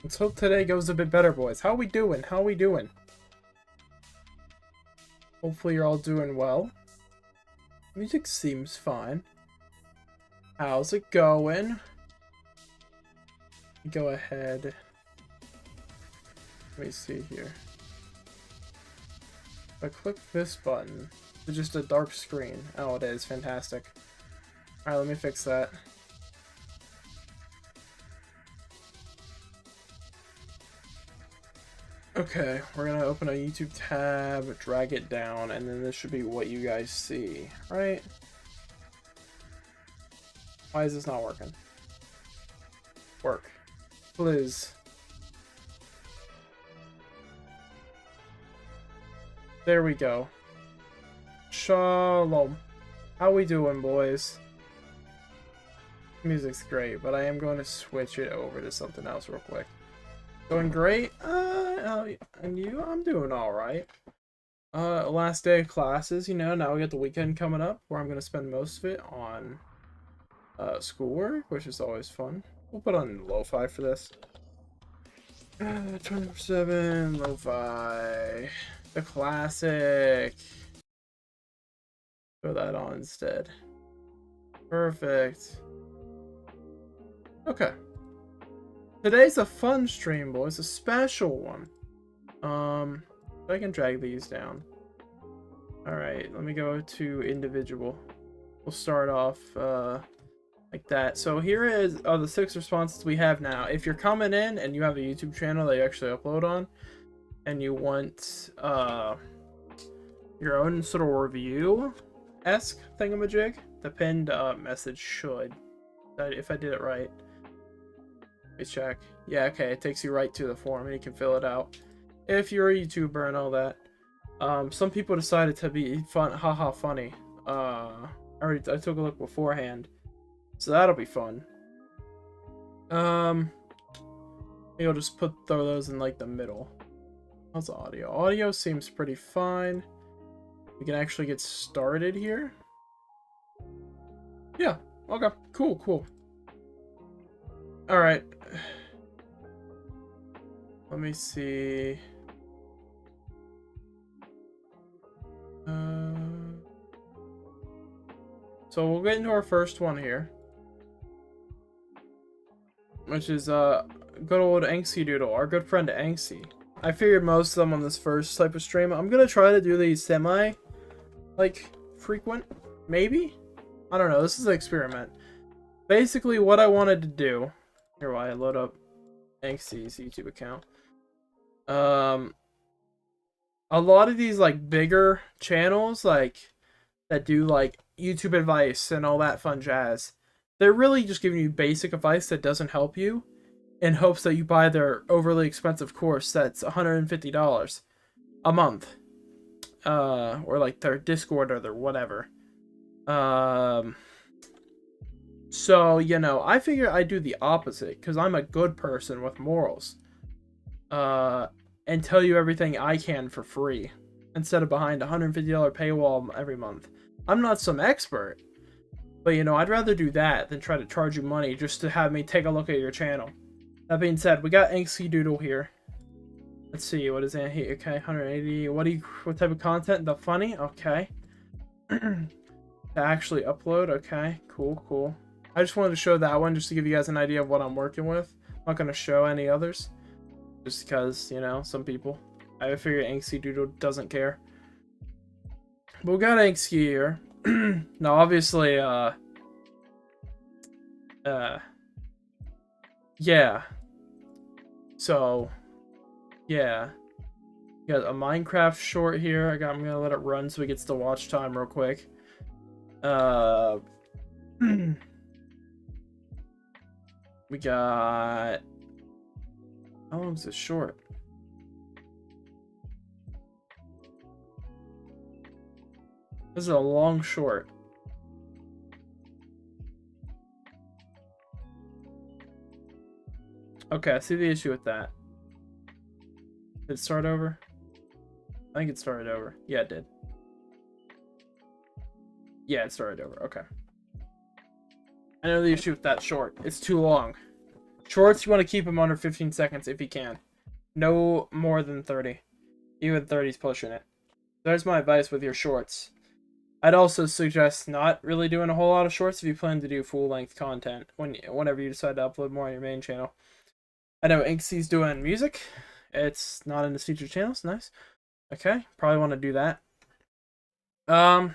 Let's hope today goes a bit better, boys. How we doing? How we doing? Hopefully you're all doing well. Music seems fine. How's it going? Go ahead. Let me see here. If I click this button, it's just a dark screen. Oh, it is. Fantastic. Alright, let me fix that. Okay, we're gonna open a YouTube tab, drag it down, and then this should be what you guys see, right? Why is this not working? Work. Please. There we go. Shalom. How we doing, boys? Music's great, but I am going to switch it over to something else real quick. Going great? And you? I'm doing alright. Last day of classes, you know, now we got the weekend coming up where I'm going to spend most of it on schoolwork, which is always fun. We'll put on lo-fi for this. 24/7 lo-fi. The classic. Throw that on instead. Perfect. Okay. Today's a fun stream, boys. A special one. I can drag these down. Alright, let me go to individual. We'll start off like that. So here is the 6 responses we have now. If you're coming in and you have a YouTube channel that you actually upload on, and you want your own sort of review-esque thingamajig, the pinned message should, if I did it right. Let's check. Yeah, okay, it takes you right to the form and you can fill it out. If you're a YouTuber and all that. Some people decided to be fun, haha funny. I took a look beforehand. So that'll be fun. Maybe I'll just throw those in like the middle. How's the audio? Audio seems pretty fine. We can actually get started here. Yeah, okay, cool. Alright. Let me see. So we'll get into our first one here. Which is good old Anksy Doodle, our good friend Anksy. I figured most of them on this first type of stream. I'm gonna try to do these semi, like, frequent, maybe? I don't know, this is an experiment. Basically, what I wanted to do, here while I load up Anksy's YouTube account. A lot of these, like, bigger channels, like, that do, like, YouTube advice and all that fun jazz, they're really just giving you basic advice that doesn't help you, in hopes that you buy their overly expensive course that's $150 a month. Or like their Discord or their whatever. So, you know, I figure I do the opposite, because I'm a good person with morals. And tell you everything I can for free, instead of behind a $150 paywall every month. I'm not some expert, but, you know, I'd rather do that than try to charge you money just to have me take a look at your channel. That being said, we got Anksy Doodle here. Let's see, what is that here? Okay, 180. What type of content? The funny? Okay. To actually upload? Okay, cool. I just wanted to show that one just to give you guys an idea of what I'm working with. I'm not going to show any others. Just because, you know, some people. I figure Anksy Doodle doesn't care. But we got Anksy here. Now, obviously, yeah. So, yeah. Got a Minecraft short here. I'm gonna let it run so it gets the watch time real quick. We got... How long is this short? This is a long short. Okay, I see the issue with that. Did it start over? I think it started over. Yeah, it did. Yeah, it started over. Okay. I know the issue with that short. It's too long. Shorts, you want to keep them under 15 seconds if you can. No more than 30. Even 30 is pushing it. There's my advice with your shorts. I'd also suggest not really doing a whole lot of shorts if you plan to do full-length content whenever you decide to upload more on your main channel. I know Inksy's doing music. It's not in his featured channels. Nice. Okay, probably want to do that. So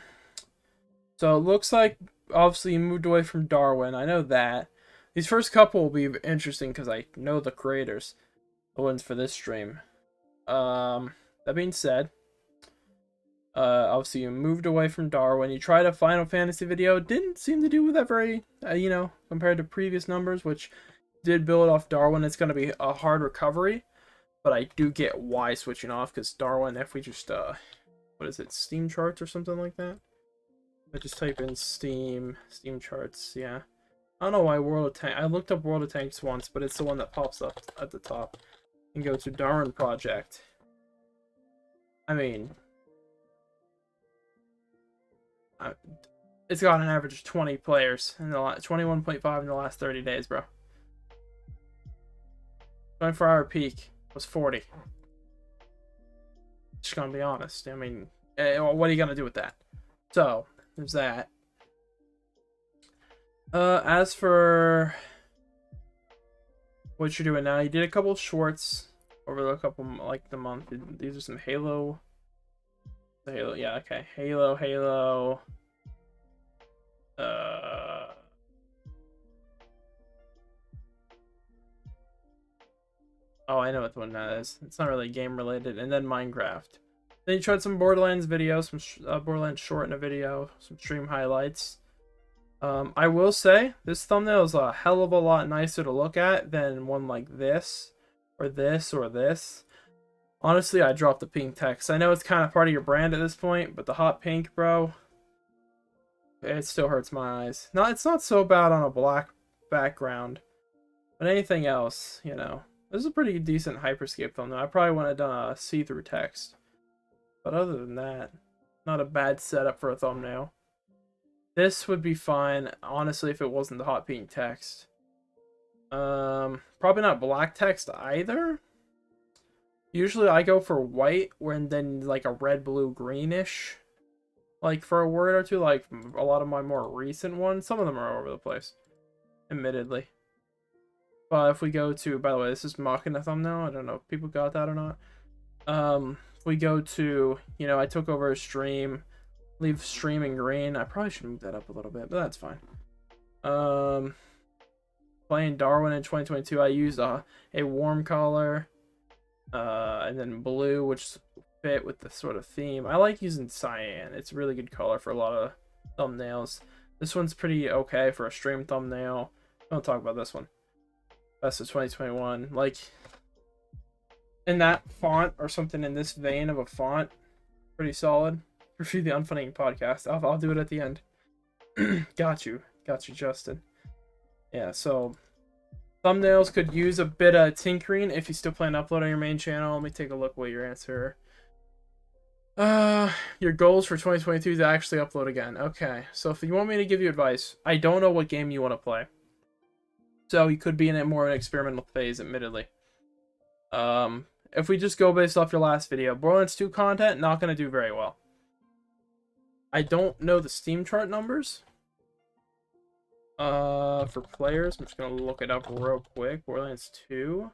it looks like obviously you moved away from Darwin. I know that. These first couple will be interesting because I know the creators, the ones for this stream. That being said, obviously you moved away from Darwin. You tried a Final Fantasy video. Didn't seem to do that very, you know, compared to previous numbers, which did build off Darwin. It's going to be a hard recovery, but I do get why switching off, because Darwin, if we just, what is it, Steam charts or something like that? I just type in Steam charts, yeah. I don't know why World of Tanks. I looked up World of Tanks once, but it's the one that pops up at the top. And go to Darwin Project. I mean, it's got an average of 20 players in the 21.5 in the last 30 days, bro. 24-hour peak was 40. Just gonna be honest. I mean, what are you gonna do with that? So there's that. As for what you're doing now, you did a couple shorts over a couple, like, the month. These are some Halo, yeah, okay, Halo, oh, I know what the one that is. It's not really game related. And then Minecraft. Then you tried some Borderlands videos, some Borderlands short in a video, some stream highlights. I will say, this thumbnail is a hell of a lot nicer to look at than one like this, or this, or this. Honestly, I dropped the pink text. I know it's kind of part of your brand at this point, but the hot pink, bro, it still hurts my eyes. No, it's not so bad on a black background, but anything else, you know. This is a pretty decent Hyperscape thumbnail. I probably wouldn't have done a see-through text. But other than that, not a bad setup for a thumbnail. This would be fine, honestly, if it wasn't the hot pink text. Probably not black text either. Usually I go for white, and then like a red, blue, greenish, like for a word or two, like a lot of my more recent ones. Some of them are all over the place, admittedly. But if we go to, by the way, this is mocking the thumbnail. I don't know if people got that or not. If we go to, you know, I took over a stream, leave streaming green. I probably should move that up a little bit, but that's fine. Playing Darwin in 2022, I used a warm color, and then blue, which fit with the sort of theme. I like using cyan. It's a really good color for a lot of thumbnails. This one's pretty okay for a stream thumbnail. Don't talk about this one. Best of 2021. Like, in that font or something in this vein of a font, pretty solid. Review the Unfunny podcast. I'll do it at the end. Got you, Justin. Yeah, so thumbnails could use a bit of tinkering if you still plan to upload on your main channel. Let me take a look what your answer. Your goals for 2022 is to actually upload again. Okay, so if you want me to give you advice, I don't know what game you want to play. So you could be in a more experimental phase, admittedly. If we just go based off your last video, Borderlands 2 content, not going to do very well. I don't know the Steam chart numbers. For players, I'm just going to look it up real quick. Borderlands 2.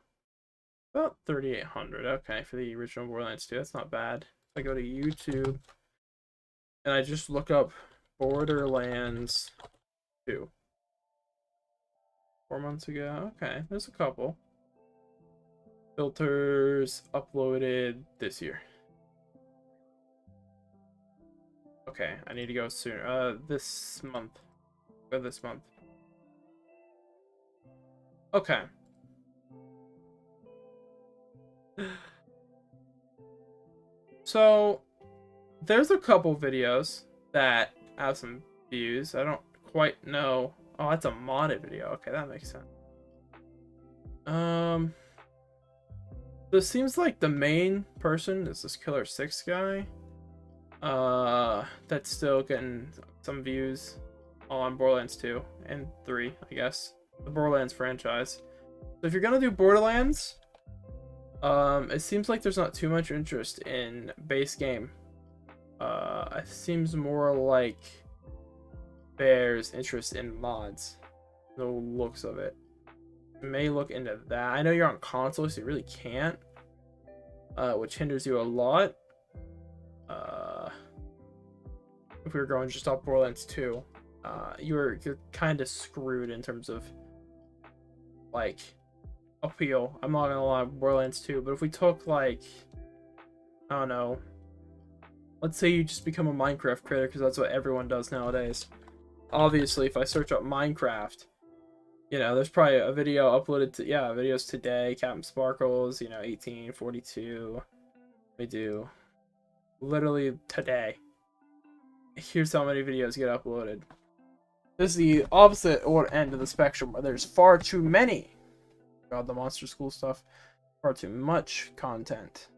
About 3,800. Okay, for the original Borderlands 2. That's not bad. If I go to YouTube, and I just look up Borderlands 2. 4 months ago. Okay, there's a couple. Filters uploaded this year. Okay, I need to go sooner. This month. Go this month. Okay. So, there's a couple videos that have some views. I don't quite know. Oh, that's a modded video. Okay, that makes sense. So it seems like the main person is this Killer 6 guy. That's still getting some views on Borderlands 2 and 3, I guess. The Borderlands franchise. So if you're gonna do Borderlands, it seems like there's not too much interest in base game. It seems more like there's interest in mods. The looks of it. May look into that. I know you're on console, so you really can't, which hinders you a lot. If we were going just off Borderlands 2, you're kind of screwed in terms of like appeal. I'm not gonna lie, Borderlands 2, but if we took like, I don't know, let's say you just become a Minecraft creator, because that's what everyone does nowadays. Obviously, if I search up Minecraft, you know, there's probably a video uploaded to, yeah, videos today, Captain Sparkles, you know, 1842. We do literally today. Here's how many videos get uploaded. This is the opposite or end of the spectrum, where there's far too many. God, the Monster School stuff. Far too much content.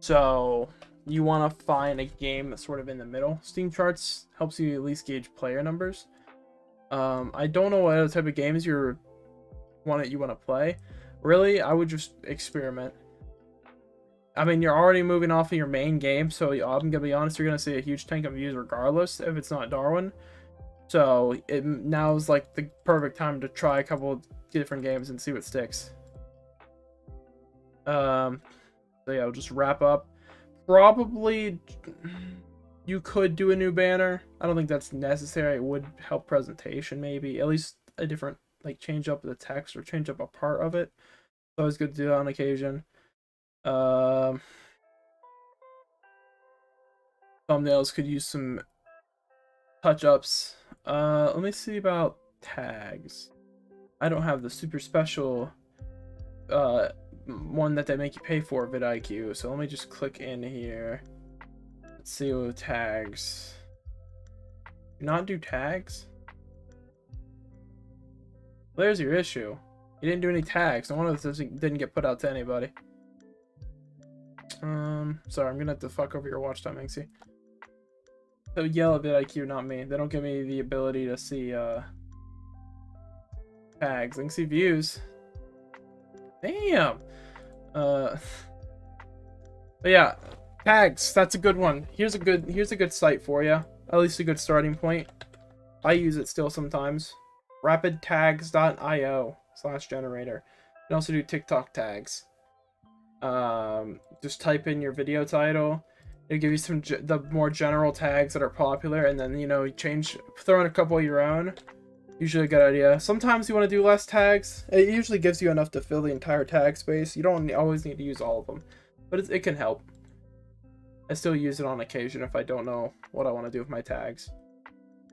So you want to find a game that's sort of in the middle. Steam Charts helps you at least gauge player numbers. I don't know what other type of games you want to play. Really, I would just experiment. I mean, you're already moving off of your main game, so I'm gonna be honest, you're gonna see a huge tank of views regardless if it's not Darwin. So now is like the perfect time to try a couple of different games and see what sticks. So yeah, I'll just wrap up. Probably you could do a new banner. I don't think that's necessary. It would help presentation, maybe. At least a different, like, change up the text or change up a part of it. It's always good to do that on occasion. Thumbnails could use some touch-ups. Let me see about tags. I don't have the super special one that they make you pay for, vidIQ, so let me just click in here. Let's see what tags. Not do tags? There's your issue. You didn't do any tags. No wonder this didn't get put out to anybody. Sorry, I'm gonna have to fuck over your watch time, Inksy. So yell at vidIQ, not me. They don't give me the ability to see tags. I can see views. Damn. But yeah, tags. That's a good one. Here's a good site for you. At least a good starting point. I use it still sometimes. rapidtags.io/generator. You can also do TikTok tags. Just type in your video title. It'll give you some the more general tags that are popular, and then, you know, throw in a couple of your own. Usually a good idea. Sometimes you want to do less tags. It usually gives you enough to fill the entire tag space. You don't always need to use all of them, but it can help. I still use it on occasion if I don't know what I want to do with my tags.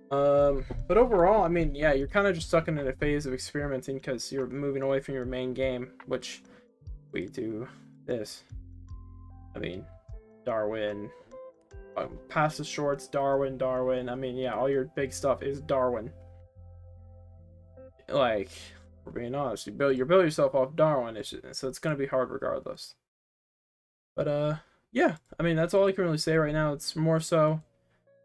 But overall, I mean, yeah, you're kind of just stuck in a phase of experimenting because you're moving away from your main game, which we do this. I mean, Darwin, past the shorts, Darwin. I mean, yeah, all your big stuff is Darwin. Like, for being honest, you build yourself off Darwin, so it's gonna be hard regardless. But yeah, I mean, that's all I can really say right now. It's more so,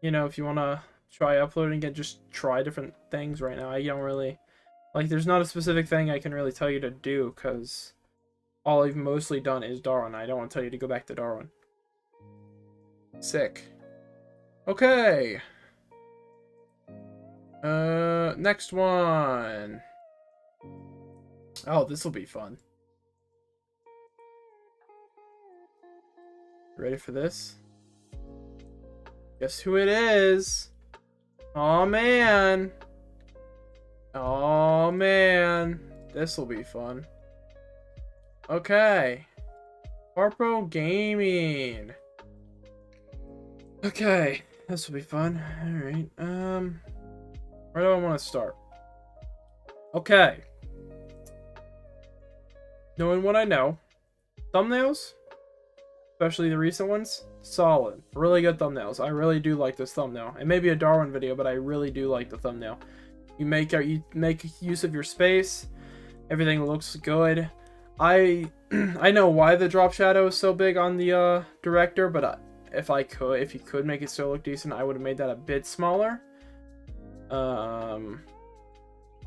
you know, if you wanna try uploading again, just try different things right now. I don't really, like, there's not a specific thing I can really tell you to do, because all I've mostly done is Darwin. I don't want to tell you to go back to Darwin. Sick. Okay. Next one. Oh, this will be fun. Ready for this? Guess who it is? Oh man. Oh man. This will be fun. Okay. Harpo Gaming. Okay. This will be fun. Alright. Where do I want to start? Okay. Knowing what I know, thumbnails, especially the recent ones, solid. Really good thumbnails. I really do like this thumbnail. It may be a Darwin video, but I really do like the thumbnail. You make use of your space. Everything looks good. I know why the drop shadow is so big on the director, but if you could make it still look decent, I would have made that a bit smaller.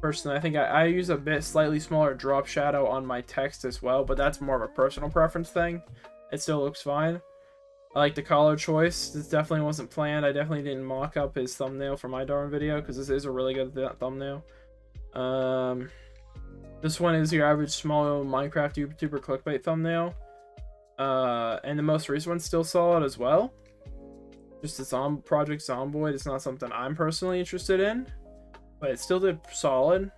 personally. I think I use a bit slightly smaller drop shadow on my text as well, but that's more of a personal preference thing. It still looks fine. I like the color choice. This definitely wasn't planned. I definitely didn't mock up his thumbnail for my Darwin video, because this is a really good thumbnail. This one is your average small Minecraft YouTuber clickbait thumbnail. And the most recent one's still solid as well. Just the Project Zomboid. It's not something I'm personally interested in, but it still did solid.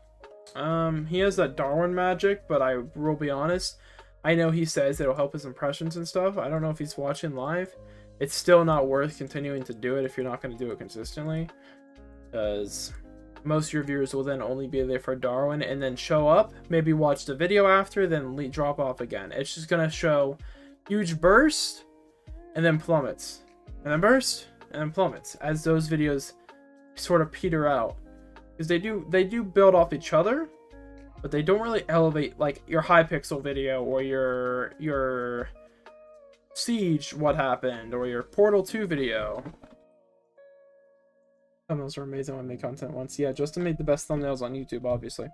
He has that Darwin magic, but I will be honest, I know he says it'll help his impressions and stuff. I don't know if he's watching live. It's still not worth continuing to do it if you're not going to do it consistently, because most of your viewers will then only be there for Darwin and then show up, maybe watch the video after, then drop off again. It's just going to show huge burst and then plummets, and then burst and then plummets as those videos sort of peter out, because they do build off each other, but they don't really elevate like your high pixel video or your Siege What Happened or your Portal 2 video. Thumbnails are amazing when I make content once. Yeah, Justin made the best thumbnails on YouTube, obviously.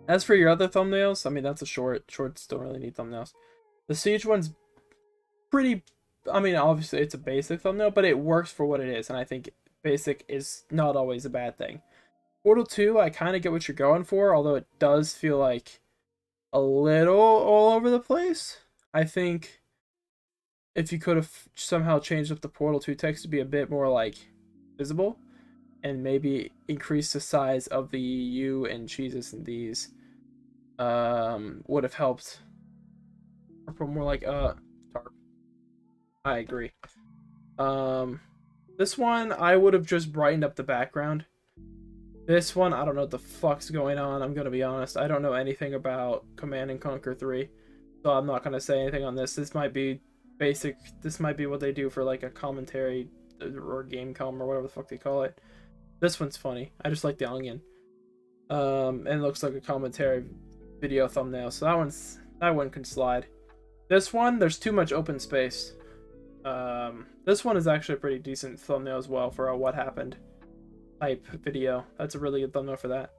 As for your other thumbnails, I mean, that's a short. Shorts don't really need thumbnails. The Siege one's pretty, I mean, obviously it's a basic thumbnail, but it works for what it is, and I think basic is not always a bad thing. Portal 2, I kind of get what you're going for, although it does feel like a little all over the place. I think if you could have somehow changed up the Portal 2 text to be a bit more like visible, and maybe increase the size of the U and cheeses and these, would have helped. Or more like tarp. I agree. This one I would have just brightened up the background. This one, I don't know what the fuck's going on, I'm gonna be honest. I don't know anything about Command & Conquer 3, so I'm not gonna say anything on this. This might be basic, this might be what they do for like a commentary or game com or whatever the fuck they call it. This one's funny. I just like the onion. And it looks like a commentary video thumbnail, so that one can slide. This one, there's too much open space. This one is actually a pretty decent thumbnail as well for a what happened type video. That's a really good thumbnail for that.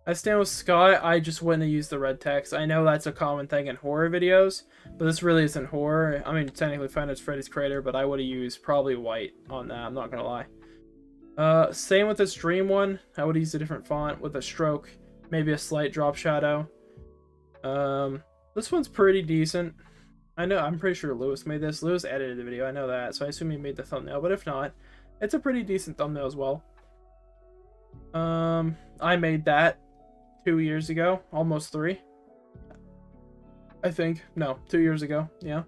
I stand with Scott. I just wouldn't have used the red text. I know that's a common thing in horror videos, but this really isn't horror. I mean, technically Five Nights at Freddy's creator, but I would have used probably white on that. I'm not gonna lie. Same with this dream one. I would use a different font with a stroke, maybe a slight drop shadow. This one's pretty decent. I know, I'm pretty sure Lewis made this. Lewis edited the video, I know that, so I assume he made the thumbnail, but if not, it's a pretty decent thumbnail as well. I made that 2 years ago, almost 3. I think. No, 2 years ago, yeah.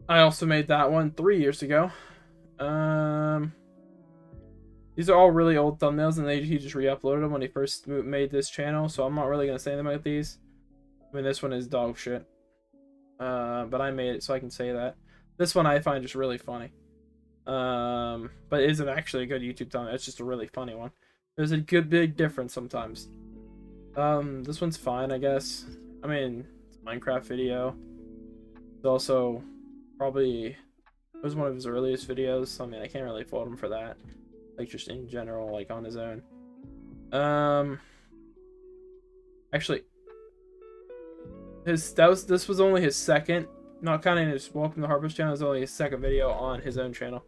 I also made that one 3 years ago. These are all really old thumbnails, and he just re-uploaded them when he first made this channel, so I'm not really going to say anything about these. I mean, this one is dog shit. But I made it, so I can say that. This one I find just really funny. But it isn't actually a good YouTube thumbnail. It's just a really funny one. There's a good big difference sometimes. This one's fine, I guess. I mean, it's a Minecraft video. It's also probably, it was one of his earliest videos. So, I mean, I can't really fault him for that. Like, just in general, like, on his own. Actually, this was only his second, not counting his Welcome to Harper's channel, it was only his second video on his own channel.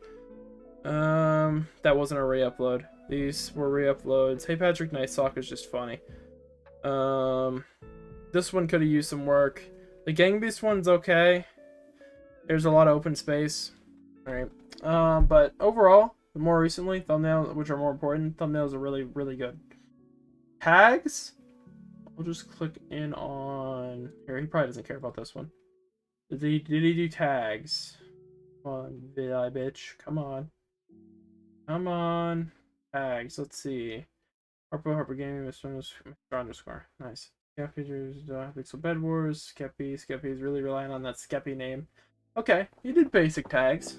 That wasn't a re-upload. These were re-uploads. Hey Patrick, Nice Sock is just funny. This one could have used some work. The Gang Beast one's okay. There's a lot of open space. Alright. But overall, more recently, thumbnails, which are more important, thumbnails are really, really good. Tags? We'll just click in on here. He probably doesn't care about this one. Did he do tags? Come on, VI bitch. Come on. Come on. Tags. Let's see. Harper Gaming, Mr. underscore. Nice. Skeppy features Pixel Bed Wars. Skeppy's really relying on that Skeppy name. Okay, he did basic tags.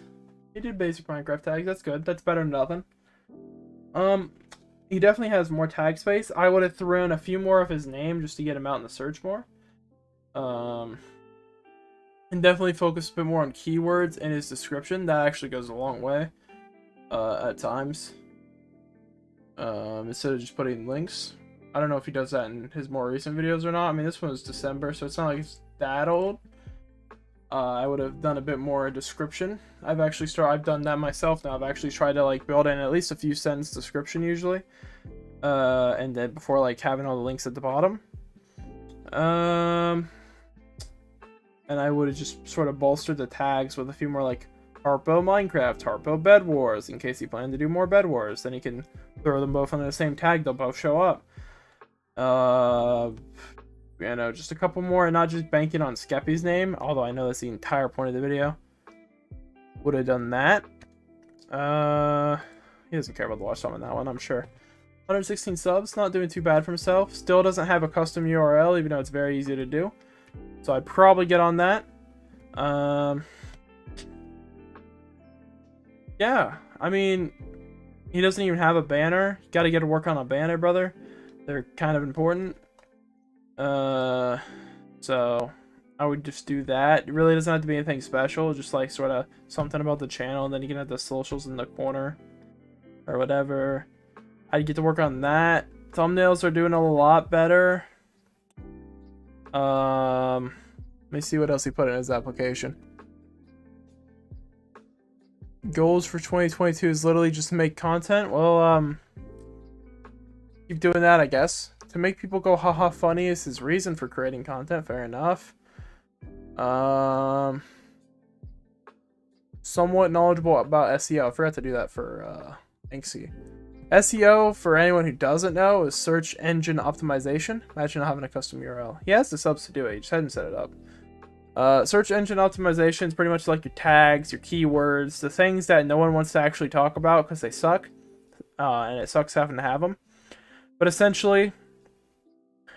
He did basic Minecraft tags. That's good. That's better than nothing. He definitely has more tag space. I would have thrown a few more of his name just to get him out in the search more. And definitely focus a bit more on keywords in his description. That actually goes a long way at times. instead of just putting links. I don't know if he does that in his more recent videos or not. I mean, this one was December, so it's not like it's that old. I would have done a bit more description. I've done that myself now. I've actually tried to like build in at least a few sentence description usually. And then before like having all the links at the bottom. And I would have just sort of bolstered the tags with a few more like Harpo Minecraft, Harpo Bed Wars, in case you plan to do more Bed Wars. Then you can throw them both under the same tag, they'll both show up. You know, just a couple more, and not just banking on Skeppy's name, although I know that's the entire point of the video. Would have done that. He doesn't care about the watch time on that one, I'm sure. 116 subs, not doing too bad for himself. Still doesn't have a custom URL, even though it's very easy to do. So I'd probably get on that. Yeah, I mean, he doesn't even have a banner. You gotta get to work on a banner, brother. They're kind of important. So I would just do that. It really doesn't have to be anything special, just like sort of something about the channel, and then you can have the socials in the corner or whatever. I'd get to work on that. Thumbnails are doing a lot better. Let me see what else he put in his application. Goals for 2022 is literally just to make content. Well, keep doing that, I guess. To make people go haha funny is his reason for creating content. Fair enough. Somewhat knowledgeable about SEO. I forgot to do that for Inksy. SEO, for anyone who doesn't know, is search engine optimization. Imagine not having a custom URL. He has the subs to do it. He just hadn't set it up. Search engine optimization is pretty much like your tags, your keywords, the things that no one wants to actually talk about because they suck. And it sucks having to have them. But essentially,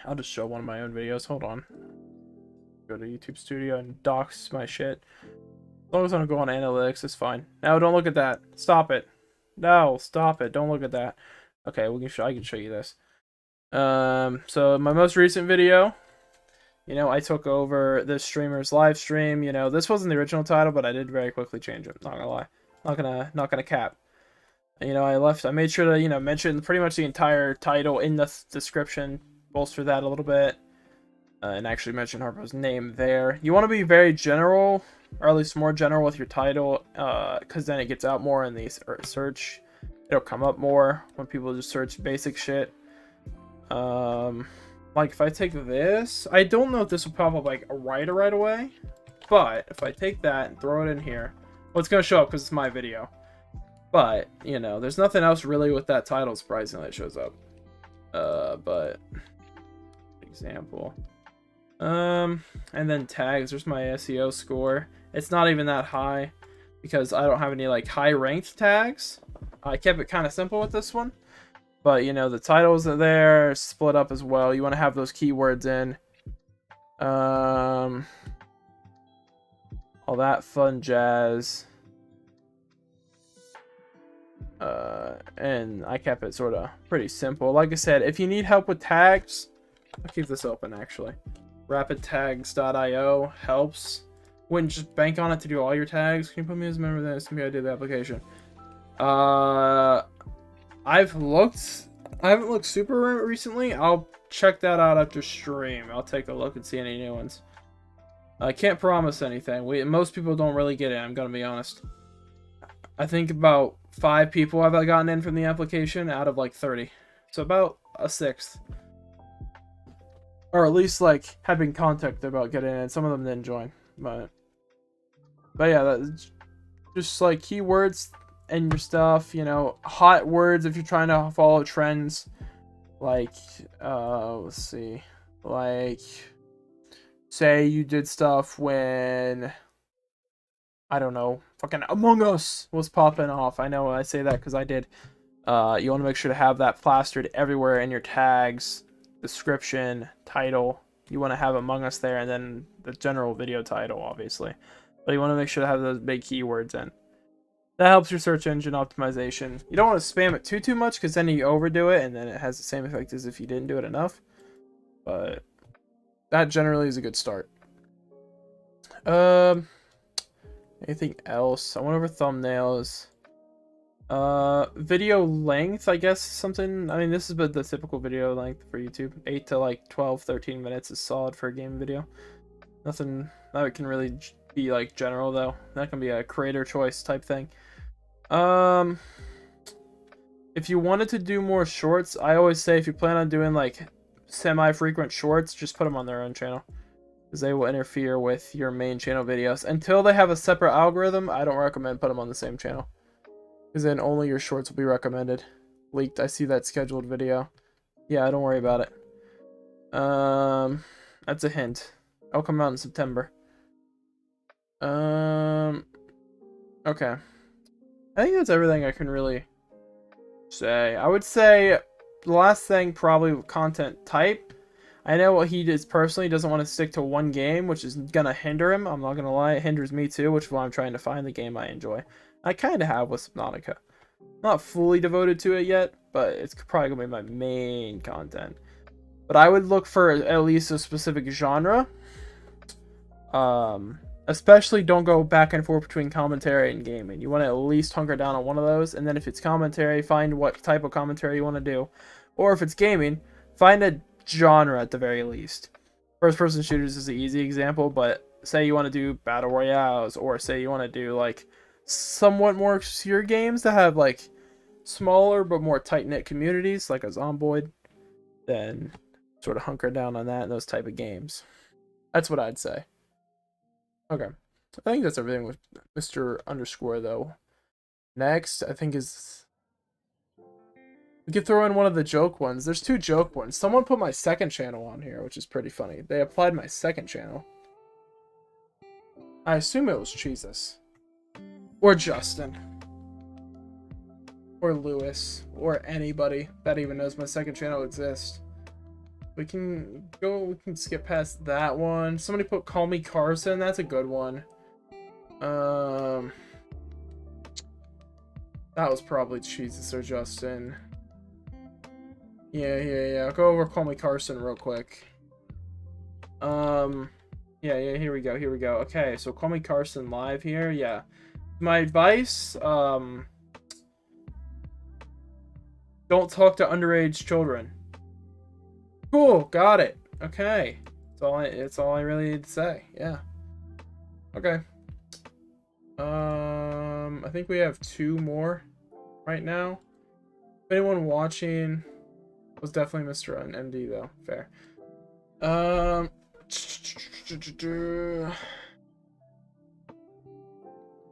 I'll just show one of my own videos. Hold on. Go to YouTube Studio and docs my shit. As long as I don't go on analytics, it's fine. No, don't look at that. Stop it. No, stop it. Don't look at that. Okay, I can show you this. So my most recent video, you know, I took over this streamer's live stream. You know, this wasn't the original title, but I did very quickly change it. Not gonna lie. Not gonna cap. You know, I made sure to, you know, mention pretty much the entire title in the description, bolster that a little bit, and actually mention Harpo's name there. You want to be very general, or at least more general with your title, because then it gets out more in the search. It'll come up more when people just search basic shit. Like if I take this, I don't know if this will pop up like right away, but if I take that and throw it in here, well, it's gonna show up because it's my video. But, you know, there's nothing else really with that title, surprisingly, that shows up. But, example. And then tags, there's my SEO score. It's not even that high, because I don't have any, like, high-ranked tags. I kept it kind of simple with this one. But, you know, the titles are there, split up as well. You want to have those keywords in. All that fun jazz. And I kept it sort of pretty simple. Like I said, if you need help with tags, I'll keep this open actually. Rapidtags.io helps. Wouldn't just bank on it to do all your tags. Can you put me as a member of this? Maybe I did the application. I haven't looked super recently. I'll check that out after stream. I'll take a look and see any new ones. I can't promise anything. Most people don't really get it, I'm gonna be honest. I think about 5 people have gotten in from the application out of like 30. So about a sixth. Or at least like have been contacted about getting in. Some of them didn't join. But yeah, that's just like keywords and your stuff, you know, hot words if you're trying to follow trends. Like, let's see. Like, say you did stuff when, I don't know, fucking Among Us was popping off. I know I say that because I did. You want to make sure to have that plastered everywhere in your tags, description, title. You want to have Among Us there, and then the general video title, obviously. But you want to make sure to have those big keywords in. That helps your search engine optimization. You don't want to spam it too much, because then you overdo it, and then it has the same effect as if you didn't do it enough. But that generally is a good start. Anything else? I went over thumbnails. Video length, I guess, something. I mean, this is the typical video length for YouTube. 8 to like 12, 13 minutes is solid for a game video. Nothing that can really be like general though. That can be a creator choice type thing. If you wanted to do more shorts, I always say if you plan on doing like semi-frequent shorts, just put them on their own channel, because they will interfere with your main channel videos. Until they have a separate algorithm, I don't recommend put them on the same channel, because then only your shorts will be recommended. Leaked, I see that scheduled video. Yeah, don't worry about it. That's a hint. I'll come out in September. Okay. I think that's everything I can really say. I would say the last thing, probably content type. I know what he does personally, doesn't want to stick to one game, which is gonna hinder him. I'm not gonna lie, it hinders me too, which is why I'm trying to find the game I enjoy. I kind of have with Subnautica. Not fully devoted to it yet, but it's probably gonna be my main content. But I would look for at least a specific genre. Especially don't go back and forth between commentary and gaming. You want to at least hunker down on one of those, and then if it's commentary, find what type of commentary you want to do. Or if it's gaming, find a genre at the very least. First-person shooters is the easy example, but say you want to do battle royales, or say you want to do like somewhat more obscure games that have like smaller but more tight-knit communities, like a Zomboid, then sort of hunker down on that and those type of games. That's what I'd say. Okay, I think that's everything with Mr. Underscore, though. Next, I think is... we could throw in one of the joke ones. There's 2 joke ones. Someone put my second channel on here, which is pretty funny. They applied my second channel. I assume it was Jesus. Or Justin. Or Lewis. Or anybody that even knows my second channel exists. We can skip past that one. Somebody put Call Me Carson. That's a good one. That was probably Jesus or Justin. Yeah. I'll go over Call Me Carson real quick. Yeah, here we go. Okay, so Call Me Carson live here. Yeah. My advice, don't talk to underage children. Cool, got it. Okay. That's all I really need to say. Yeah. Okay. I think we have 2 more right now. If anyone watching was definitely Mr. MD though. Fair.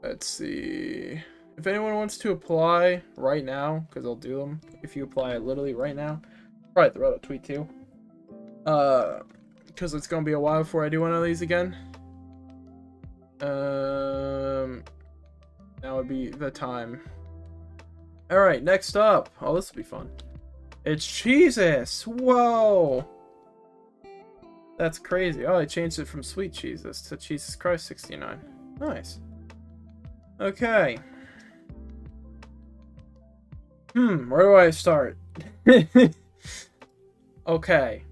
Let's see. If anyone wants to apply right now, because I'll do them. If you apply literally right now, probably throw out a tweet too. Because it's gonna be a while before I do one of these again. Now would be the time. Alright, next up. Oh, this will be fun. It's Jesus! Whoa! That's crazy. Oh, I changed it from Sweet Jesus to Jesus Christ 69. Nice. Okay. Where do I start? Okay.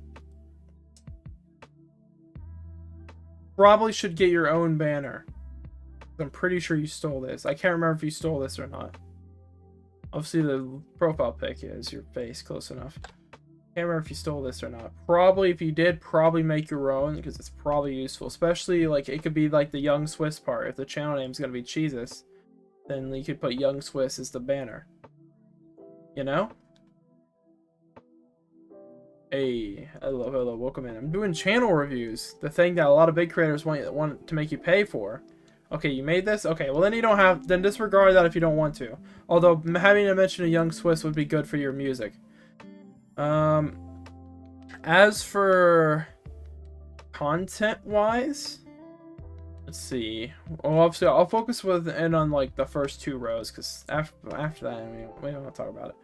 Probably should get your own banner. I'm pretty sure you stole this. I can't remember if you stole this or not. Obviously, the profile pic is your face close enough. Can't remember if you stole this or not. Probably, if you did, probably make your own, because it's probably useful. Especially, like, it could be like the Young Swiss part. If the channel name is going to be Jesus, then you could put Young Swiss as the banner. You know? Hey, hello, welcome in. I'm doing channel reviews. The thing that a lot of big creators want to make you pay for. Okay, you made this? Okay, well then you don't have... then disregard that if you don't want to. Although, having to mention a Young Swiss would be good for your music. As for... content-wise... let's see. Well, obviously, I'll focus on, like, the first 2 rows, because after that, I mean, we don't want to talk about it.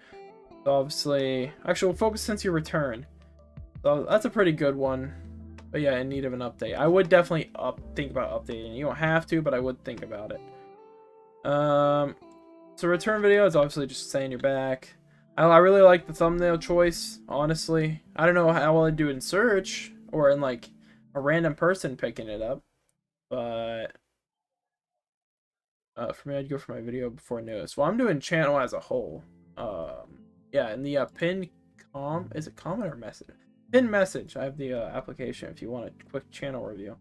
So, obviously... actually, we'll focus since your return. So, that's a pretty good one. But yeah, in need of an update. I would definitely think about updating. You don't have to, but I would think about it. So return video is obviously just saying you're back. I really like the thumbnail choice, honestly. I don't know how well I do in search or in like a random person picking it up, but For me, I'd go for my video before news. Well, I'm doing channel as a whole. Yeah, in the pinned is it comment or message? Pinned message. I have the application if you want a quick channel review.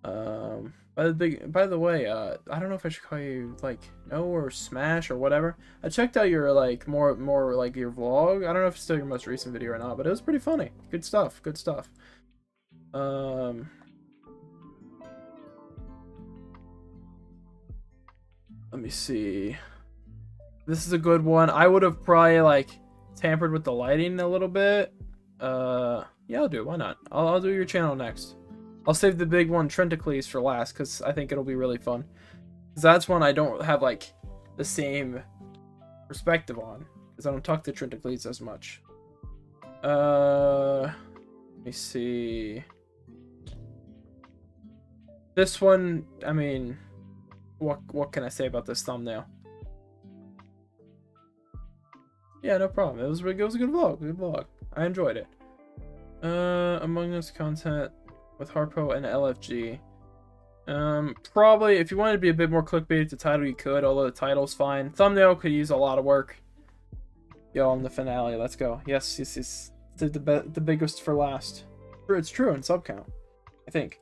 By the way, I don't know if I should call you like No or Smash or whatever. I checked out your like more like your vlog. I don't know if it's still your most recent video or not, but it was pretty funny. Good stuff. Good stuff. Let me see. This is a good one. I would have probably like tampered with the lighting a little bit. Yeah, I'll do it. Why not? I'll do your channel next. I'll save the big one, Tentacles, for last, because I think it'll be really fun. Because that's one I don't have, like, the same perspective on. Because I don't talk to Tentacles as much. Let me see. This one, I mean, what can I say about this thumbnail? Yeah, no problem. It was a good vlog. Good vlog. I enjoyed it. Among Us content with Harpo and LFG. Probably if you wanted to be a bit more clickbait to title, you could, although the title's fine. Thumbnail could use a lot of work. Yo, I'm the finale. Let's go. Yes. The biggest for last. It's true in sub count, I think.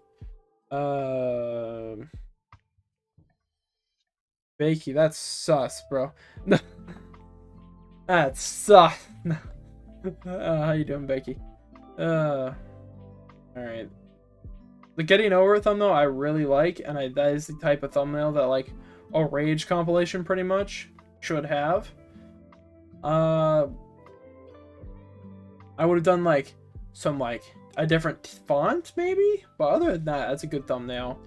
Bakey, that's sus, bro. That's sus. How you doing, Bakey? Alright. The getting over thumbnail I really like, and that is the type of thumbnail that like a Rage compilation pretty much should have. I would have done like some like a different font maybe, but other than that, that's a good thumbnail.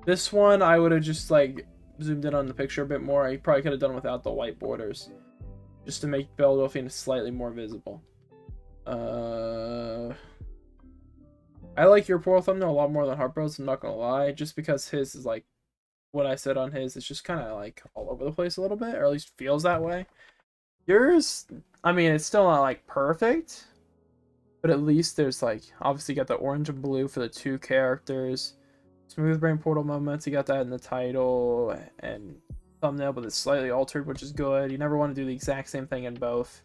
This one I would have just like zoomed in on the picture a bit more. I probably could have done without the white borders, just to make Beldelphine slightly more visible. I like your Portal thumbnail a lot more than Harpo's, I'm not gonna lie, just because his is like what I said on his. It's just kind of like all over the place a little bit, or at least feels that way. Yours, I mean, it's still not like perfect, but at least there's like, obviously you got the orange and blue for the two characters. Smooth brain portal moments, you got that in the title and thumbnail, but it's slightly altered, which is good. You never want to do the exact same thing in both.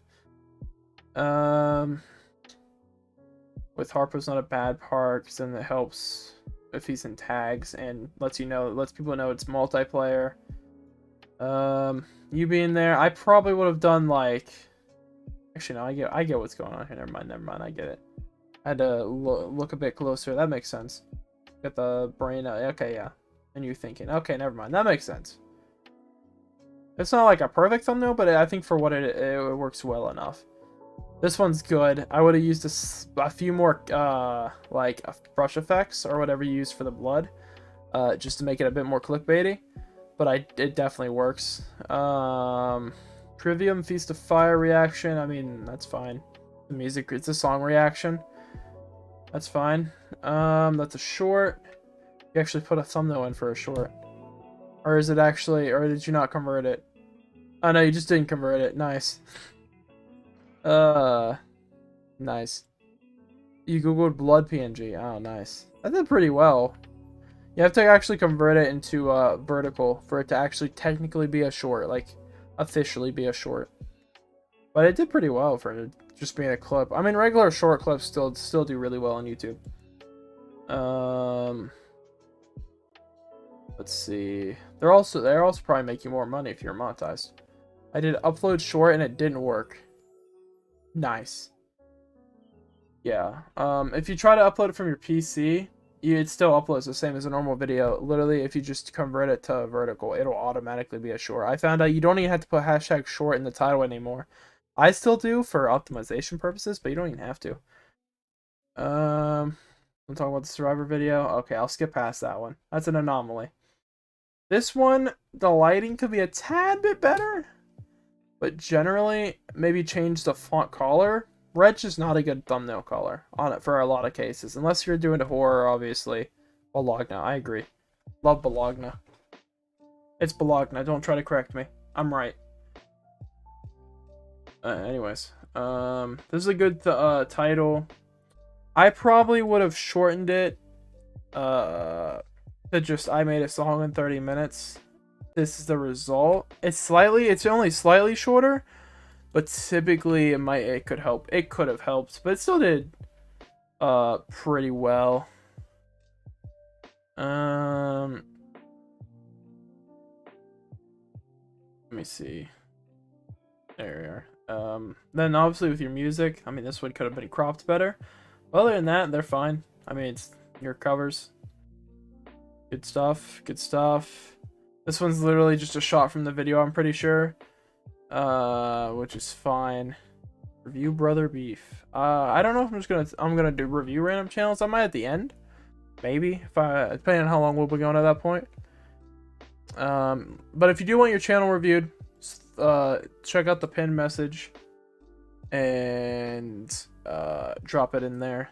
With Harpo's not a bad part, because then it helps if he's in tags and lets people know it's multiplayer. You being there, I probably would have done like, actually no, I get what's going on here. Never mind, I get it. I had to look a bit closer. That makes sense. Got the brain. Okay, yeah. And you're thinking, okay, never mind. That makes sense. It's not like a perfect thumbnail, but I think for what it works well enough. This one's good. I would have used a few more like brush effects or whatever you use for the blood, just to make it a bit more clickbaity. But it definitely works. Trivium Feast of Fire reaction. I mean, that's fine. The music, it's a song reaction. That's fine. That's a short. You actually put a thumbnail in for a short, or is it actually? Or did you not convert it? Oh no, you just didn't convert it. Nice. Nice. You googled blood PNG. Oh, nice. I did pretty well. You have to actually convert it into vertical for it to actually technically be a short, like officially be a short. But it did pretty well for it just being a clip. I mean, regular short clips still do really well on YouTube. Let's see. They're also probably making more money if you're monetized. I did upload short and it didn't work. Nice. Yeah. If you try to upload it from your PC, it still uploads the same as a normal video. Literally, if you just convert it to vertical, it'll automatically be a short. I found out you don't even have to put hashtag short in the title anymore. I still do for optimization purposes, but you don't even have to. I'm talking about the Survivor video. Okay, I'll skip past that one. That's an anomaly. This one, the lighting could be a tad bit better, but generally, maybe change the font color. Red's just not a good thumbnail color on it for a lot of cases. Unless you're doing a horror, obviously. Bologna, I agree. Love Bologna. It's Bologna, don't try to correct me. I'm right. Anyways. This is a good title. I probably would have shortened it. To just, I made a song in 30 minutes. This is the result. It's only slightly shorter, but typically it could help. It could have helped, but it still did pretty well. Let me see. There we are. Then obviously with your music, I mean, this one could have been cropped better. But other than that, they're fine. I mean, it's your covers. Good stuff. Good stuff. This one's literally just a shot from the video, I'm pretty sure. Which is fine. Review Brother Beef. I don't know if I'm gonna do review random channels. I might at the end. Maybe, depending on how long we'll be going at that point. But if you do want your channel reviewed, check out the pinned message and drop it in there.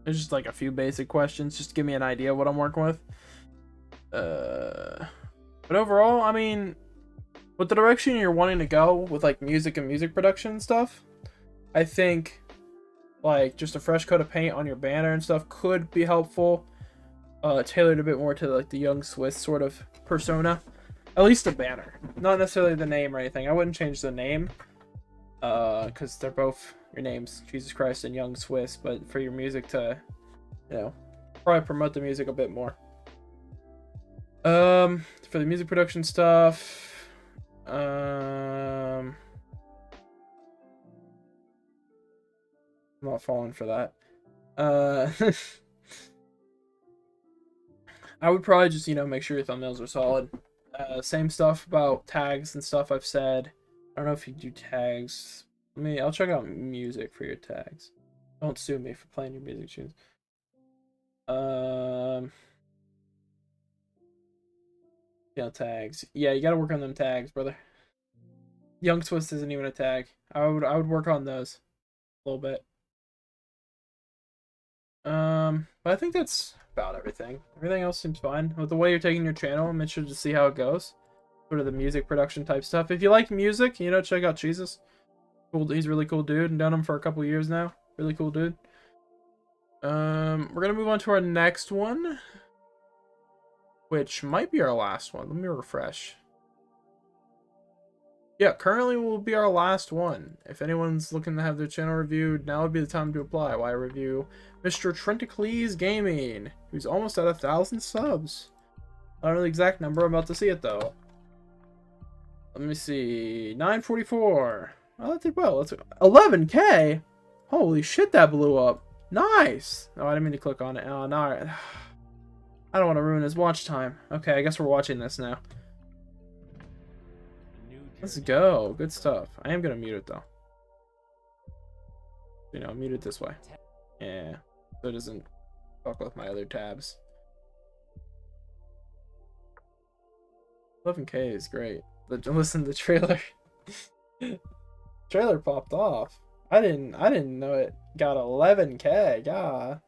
There's just like a few basic questions, just to give me an idea of what I'm working with. But overall, I mean, with the direction you're wanting to go with like music and music production and stuff, I think like just a fresh coat of paint on your banner and stuff could be helpful. Tailored a bit more to like the young Swiss sort of persona. At least the banner, not necessarily the name or anything. I wouldn't change the name, because they're both your names, Jesus Christ and Young Swiss. But for your music to, you know, probably promote the music a bit more. For the music production stuff, I'm not falling for that. I would probably just, you know, make sure your thumbnails are solid. Same stuff about tags and stuff I've said. I don't know if you do tags. I'll check out music for your tags. Don't sue me for playing your music tunes. Yeah, tags. Yeah, you gotta work on them tags, brother. Young Swiss isn't even a tag. I would work on those a little bit. But I think that's about everything. Everything else seems fine. With the way you're taking your channel, I'm interested to see how it goes. Sort of the music production type stuff. If you like music, you know, check out Jesus. Cool, he's a really cool dude. Known him for a couple years now. Really cool dude. We're gonna move on to our next one, which might be our last one. Let me refresh. Yeah, currently will be our last one. If anyone's looking to have their channel reviewed, now would be the time to apply. Why review Mr. Trenticles Gaming, who's almost at 1,000 subs. I don't know the exact number. I'm about to see it though. Let me see. 944. Oh, that did well. That's 11K. Holy shit, that blew up. Nice. Oh, I didn't mean to click on it. Oh, no. I don't want to ruin his watch time. Okay, I guess we're watching this now. Let's go. Good stuff. I am going to mute it, though. You know, mute it this way. Yeah. So it doesn't fuck with my other tabs. 11K is great. Listen to the trailer. Trailer popped off. I didn't know it got 11K. God.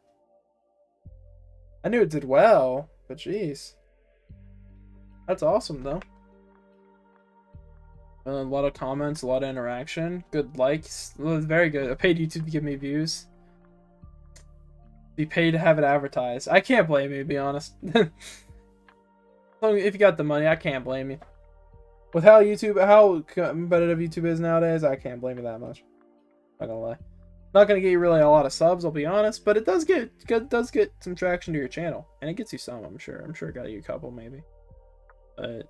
I knew it did well, but jeez. That's awesome, though. A lot of comments, a lot of interaction, good likes. Very good. I paid YouTube to give me views. Be paid to have it advertised. I can't blame you, to be honest. If you got the money, I can't blame you. With how competitive YouTube is nowadays, I can't blame you that much. Not gonna lie. Not gonna get you really a lot of subs, I'll be honest, but it does get some traction to your channel, and it gets you some. I'm sure it got you a couple maybe, but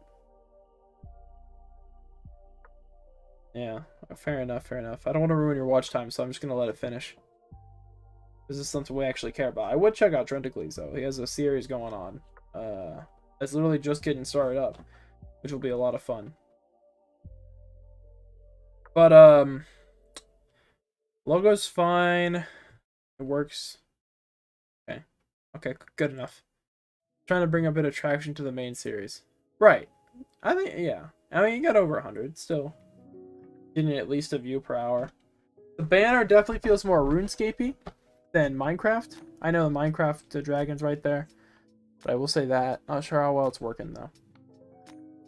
yeah, fair enough. I don't want to ruin your watch time, so I'm just gonna let it finish. This is something we actually care about. I would check out Trenticles though. He has a series going on. It's literally just getting started up, which will be a lot of fun. But logo's fine. It works. Okay, good enough. Trying to bring a bit of traction to the main series. Right. I think, yeah. I mean, you got over 100 still. Getting at least a view per hour. The banner definitely feels more RuneScape-y than Minecraft. I know the Minecraft, the dragon's right there. But I will say that. Not sure how well it's working, though.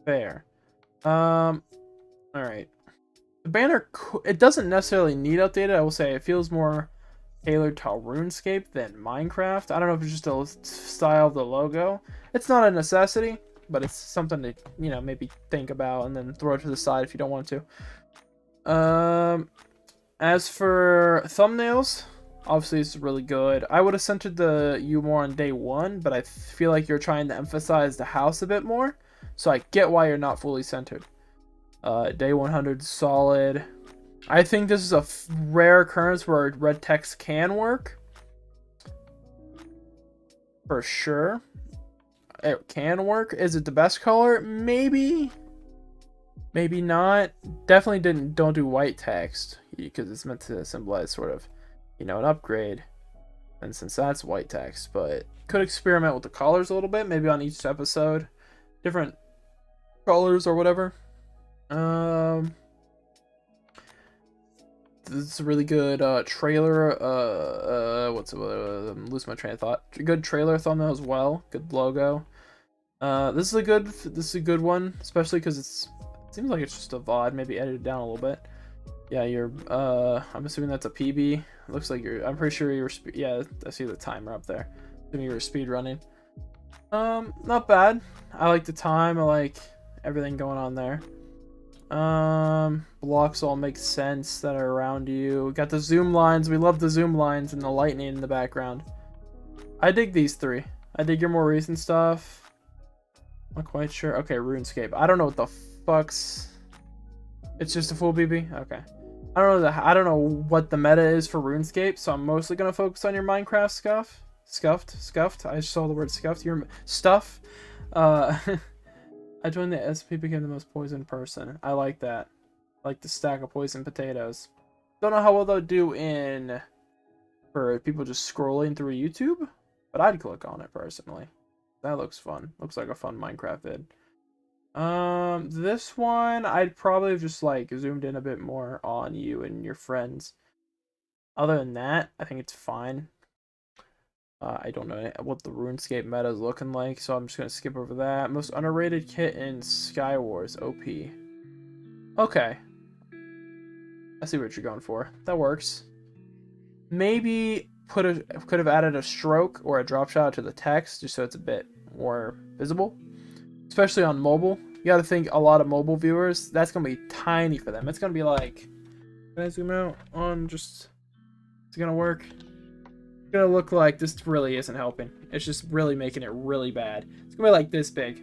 Fair. Alright. The banner, it doesn't necessarily need updated. I will say it feels more tailored to RuneScape than Minecraft. I don't know if it's just a style of the logo. It's not a necessity, but it's something to, you know, maybe think about and then throw it to the side if you don't want to. As for thumbnails, obviously it's really good. I would have centered you more on day 1, but I feel like you're trying to emphasize the house a bit more, so I get why you're not fully centered. Day 100 solid. I think this is a rare occurrence where red text can work. For sure. It can work. Is it the best color? Maybe. Maybe not. Definitely don't do white text, because it's meant to symbolize sort of, you know, an upgrade. And since that's white text, but could experiment with the colors a little bit, maybe on each episode. Different colors or whatever. This is a really good trailer. I'm losing my train of thought. Good trailer thumbnail as well. Good logo. This is a good one, especially because it seems like it's just a VOD, maybe edited down a little bit. Yeah, I'm assuming that's a PB. It looks like I'm pretty sure yeah, I see the timer up there. Assuming you were speed running. Not bad. I like the time. I like everything going on there. Blocks all make sense that are around you. Got the zoom lines. We love the zoom lines and the lightning in the background. I dig these 3. I dig your more recent stuff. Not quite sure. Okay, RuneScape. I don't know what the fuck's. It's just a full BB. Okay. I don't know what the meta is for RuneScape, so I'm mostly gonna focus on your Minecraft stuff. Scuffed. I saw the word scuffed. Your stuff. I joined the SP, became the most poisoned person. I like that. I like the stack of poisoned potatoes. Don't know how well they'll do for people just scrolling through YouTube, but I'd click on it personally. That looks fun. Looks like a fun Minecraft vid. This one, I'd probably have just like zoomed in a bit more on you and your friends. Other than that, I think it's fine. I don't know what the RuneScape meta is looking like, so I'm just going to skip over that. Most underrated kit in Skywars, OP. Okay. I see what you're going for. That works. Maybe could have added a stroke or a drop shot to the text, just so it's a bit more visible. Especially on mobile. You got to think a lot of mobile viewers, that's going to be tiny for them. It's going to be like... Can I zoom out on just... Is it going to work? Gonna look like this really isn't helping. It's just really making it really bad. It's gonna be like this big.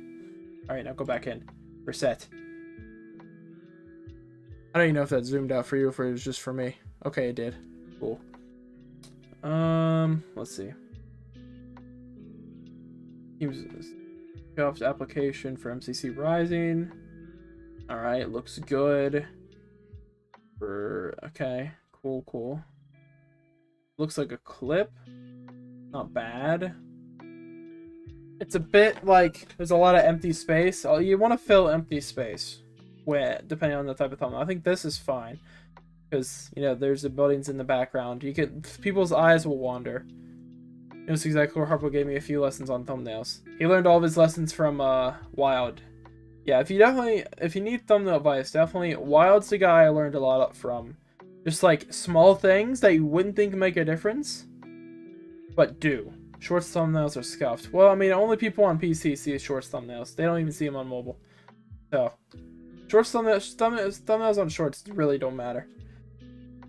All right, now go back in. Reset. I don't even know if that zoomed out for you or if it was just for me. Okay, it did. Cool. Let's see. Scuffed application for MCC Rising. All right, looks good. Okay, cool. Looks like a clip. Not bad. It's a bit like there's a lot of empty space. You want to fill empty space depending on the type of thumbnail. I think this is fine because, you know, there's the buildings in the background. People's eyes will wander. This is exactly where Harpo gave me a few lessons on thumbnails. He learned all of his lessons from Wild. Yeah, if you need thumbnail advice, definitely Wild's the guy I learned a lot from. Just like small things that you wouldn't think make a difference, but do. Shorts thumbnails are scuffed. Well, I mean, only people on PC see shorts thumbnails. They don't even see them on mobile. So, shorts thumbnails on shorts really don't matter.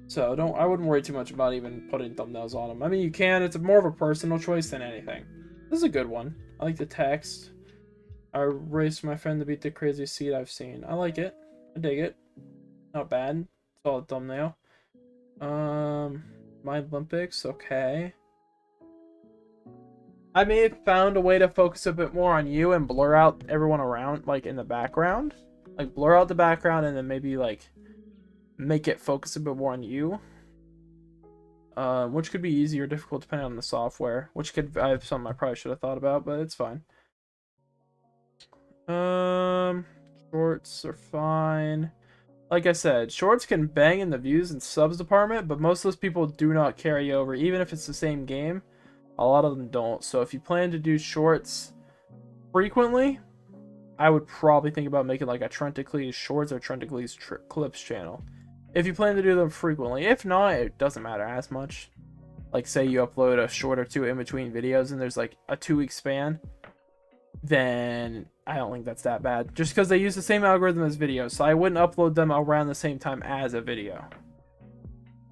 So I wouldn't worry too much about even putting thumbnails on them. I mean, you can. It's more of a personal choice than anything. This is a good one. I like the text. I raced my friend to beat the craziest seed I've seen. I like it. I dig it. Not bad. Solid thumbnail. My Olympics, okay. I may have found a way to focus a bit more on you and blur out everyone around, like in the background. Like blur out the background and then maybe like make it focus a bit more on you. Which could be easy or difficult depending on the software. I have something I probably should have thought about, but it's fine. Shorts are fine. Like I said, shorts can bang in the views and subs department, but most of those people do not carry over, even if it's the same game. A lot of them don't. So if you plan to do shorts frequently, I would probably think about making like a Trenticles Shorts or Trenticles Clips channel. If you plan to do them frequently. If not, it doesn't matter as much. Like say you upload a short or two in between videos and there's like a 2-week span, then I don't think that's that bad. Just because they use the same algorithm as videos, so I wouldn't upload them around the same time as a video.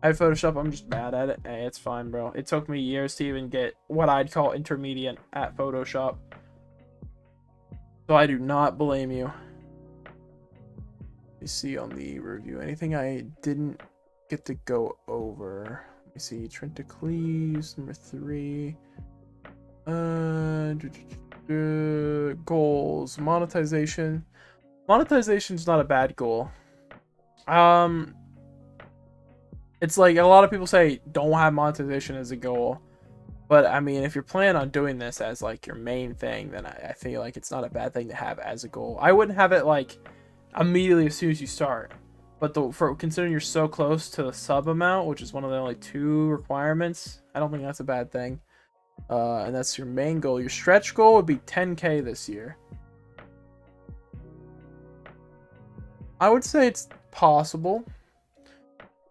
I have Photoshop, I'm just bad at it. Hey, it's fine, bro. It took me years to even get what I'd call intermediate at Photoshop. So I do not blame you. Let me see on the review. Anything I didn't get to go over. Let me see. Trentacles, number 3. Goals. Monetization. Monetization's not a bad goal. It's like a lot of people say don't have monetization as a goal. But I mean, if you're planning on doing this as like your main thing, then I feel like it's not a bad thing to have as a goal. I wouldn't have it like immediately as soon as you start. But for considering you're so close to the sub amount, which is one of the only 2 requirements, I don't think that's a bad thing. And that's your main goal. Your stretch goal would be 10K this year. I would say it's possible.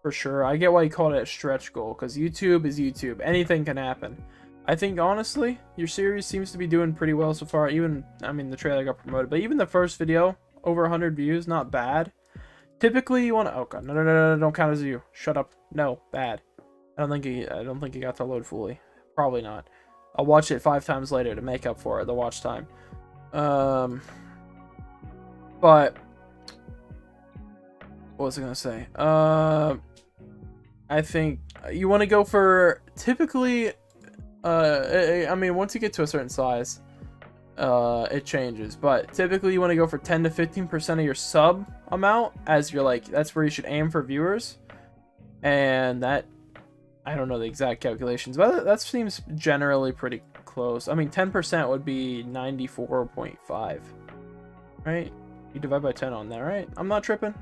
For sure. I get why you call it a stretch goal, because YouTube is YouTube. Anything can happen. I think, honestly, your series seems to be doing pretty well so far. Even, I mean, the trailer got promoted, but even the first video, over 100 views, not bad. Typically, you want to... Oh, God. No, don't count as you. Shut up. No, bad. I don't think he got to load fully. Probably not. I'll watch it 5 times later to make up for it, the watch time. But... What was I going to say? I think you want to go for typically, I mean, once you get to a certain size, it changes, but typically you want to go for 10 to 15% of your sub amount as your, like, that's where you should aim for viewers. And that, I don't know the exact calculations, but that seems generally pretty close. I mean, 10% would be 94.5, right? You divide by 10 on that, right? I'm not tripping.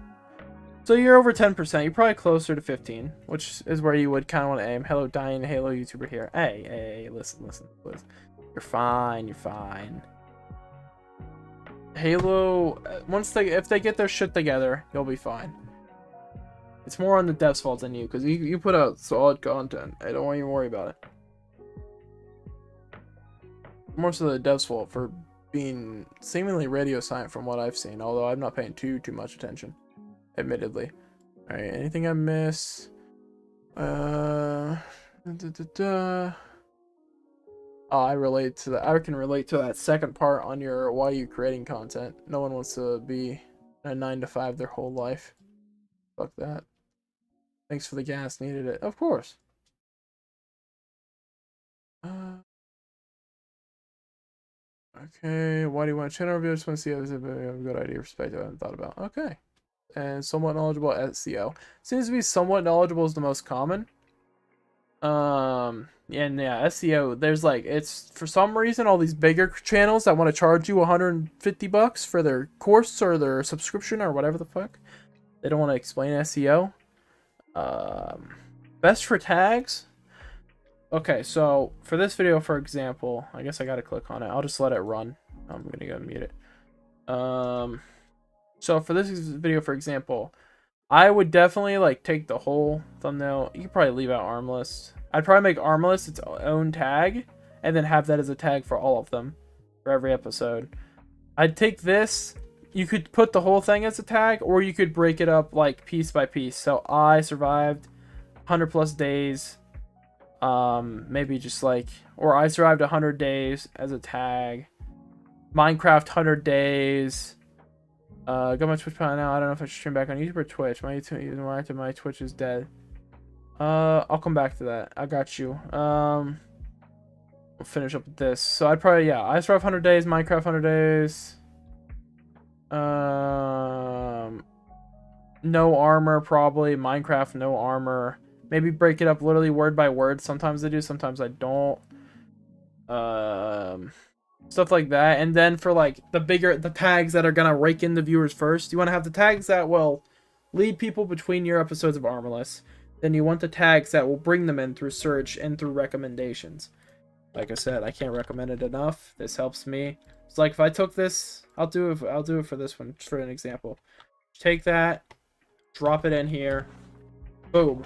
So you're over 10%. You're probably closer to 15, which is where you would kind of want to aim. Hello, dying Halo YouTuber here. Hey, listen, please. You're fine. You're fine. Halo, if they get their shit together, you'll be fine. It's more on the devs' fault than you, because you put out solid content. I don't want you to worry about it. More so the devs' fault for being seemingly radio silent from what I've seen, although I'm not paying too much attention. Admittedly. Alright, anything I miss? Oh, I relate to that. I can relate to that second part on your why you creating content. No one wants to be a 9 to 5 their whole life. Fuck that. Thanks for the gas, needed it. Of course. Okay, why do you want a channel review? I just want to see if it's a good idea perspective I haven't thought about. Okay. And somewhat knowledgeable SEO. Seems to be somewhat knowledgeable is the most common. And yeah, SEO, there's like, it's for some reason all these bigger channels that want to charge you $150 for their course or their subscription or whatever the fuck. They don't want to explain SEO. Best for tags. Okay, so for this video, for example, I guess I gotta click on it. I'll just let it run. I'm gonna go mute it. So for this video, for example, I would definitely like take the whole thumbnail. You could probably leave out armless. I'd probably make armless its own tag and then have that as a tag for all of them for every episode. I'd take this. You could put the whole thing as a tag, or you could break it up like piece by piece. So I survived 100+ days. Maybe just like, or I survived 100 days as a tag. Minecraft 100 days. Got my Twitch channel now. I don't know if I should stream back on YouTube or Twitch. My Twitch is dead. I'll come back to that. I got you. We'll finish up with this. So I'd probably, yeah, I survived 100 days, Minecraft 100 days. No armor, probably. Minecraft, no armor. Maybe break it up literally word by word. Sometimes I do, sometimes I don't. Stuff like that. And then for like the tags that are gonna rake in the viewers first, you want to have the tags that will lead people between your episodes of Armorless. Then you want the tags that will bring them in through search and through recommendations. Like I said, I can't recommend it enough. This helps me. It's like if I took this, I'll do it for this one, just for an example. Take that, drop it in here, boom.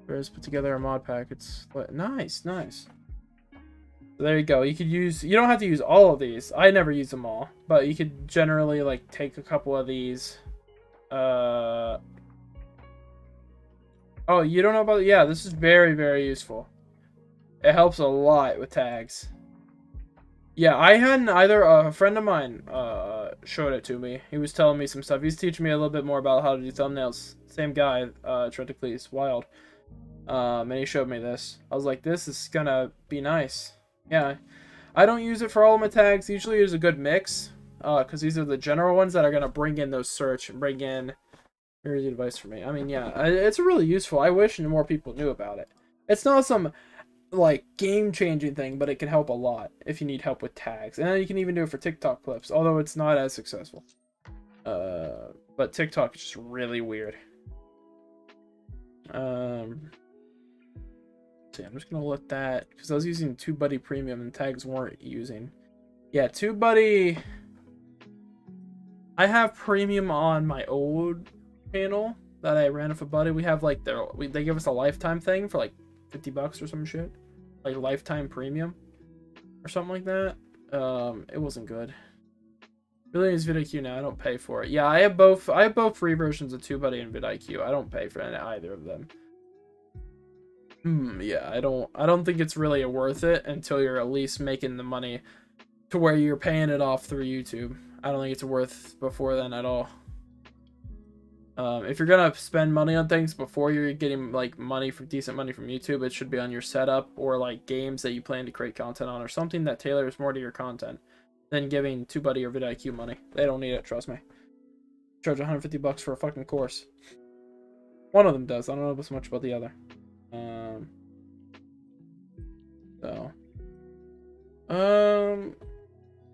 Whereas put together a mod pack. It's nice. So there you go. You could use, you don't have to use all of these. I never use them all, but you could generally like take a couple of these. Oh, you don't know about, yeah, this is very, very useful. It helps a lot with tags. Yeah, I hadn't either. A friend of mine showed it to me. He was telling me some stuff. He's teaching me a little bit more about how to do thumbnails. Same guy, Trenticles Wild. And he showed me this. I was like, this is gonna be nice. Yeah, I don't use it for all of my tags. Usually use a good mix, because these are the general ones that are gonna bring in those search and bring in. Here's the advice for me. I mean, yeah, it's really useful. I wish more people knew about it. It's not some like game-changing thing, but it can help a lot if you need help with tags. And you can even do it for TikTok clips, although it's not as successful. But TikTok is just really weird. See, I'm just gonna let that, because I was using TubeBuddy Premium and tags weren't using. Yeah, TubeBuddy. I have Premium on my old channel that I ran with a buddy. We have like they give us a lifetime thing for like $50 or some shit, like lifetime premium or something like that. It wasn't good. Really use vidIQ now. I don't pay for it. Yeah, I have both free versions of TubeBuddy and vidIQ. I don't pay for either of them. Yeah, I don't think it's really worth it until you're at least making the money to where you're paying it off through YouTube. I don't think it's worth before then at all. If you're gonna spend money on things before you're getting like decent money from YouTube, it should be on your setup or like games that you plan to create content on, or something that tailors more to your content than giving TubeBuddy or vidIQ money. They don't need it, trust me. Charge $150 for a fucking course. One of them does. I don't know so much about the other.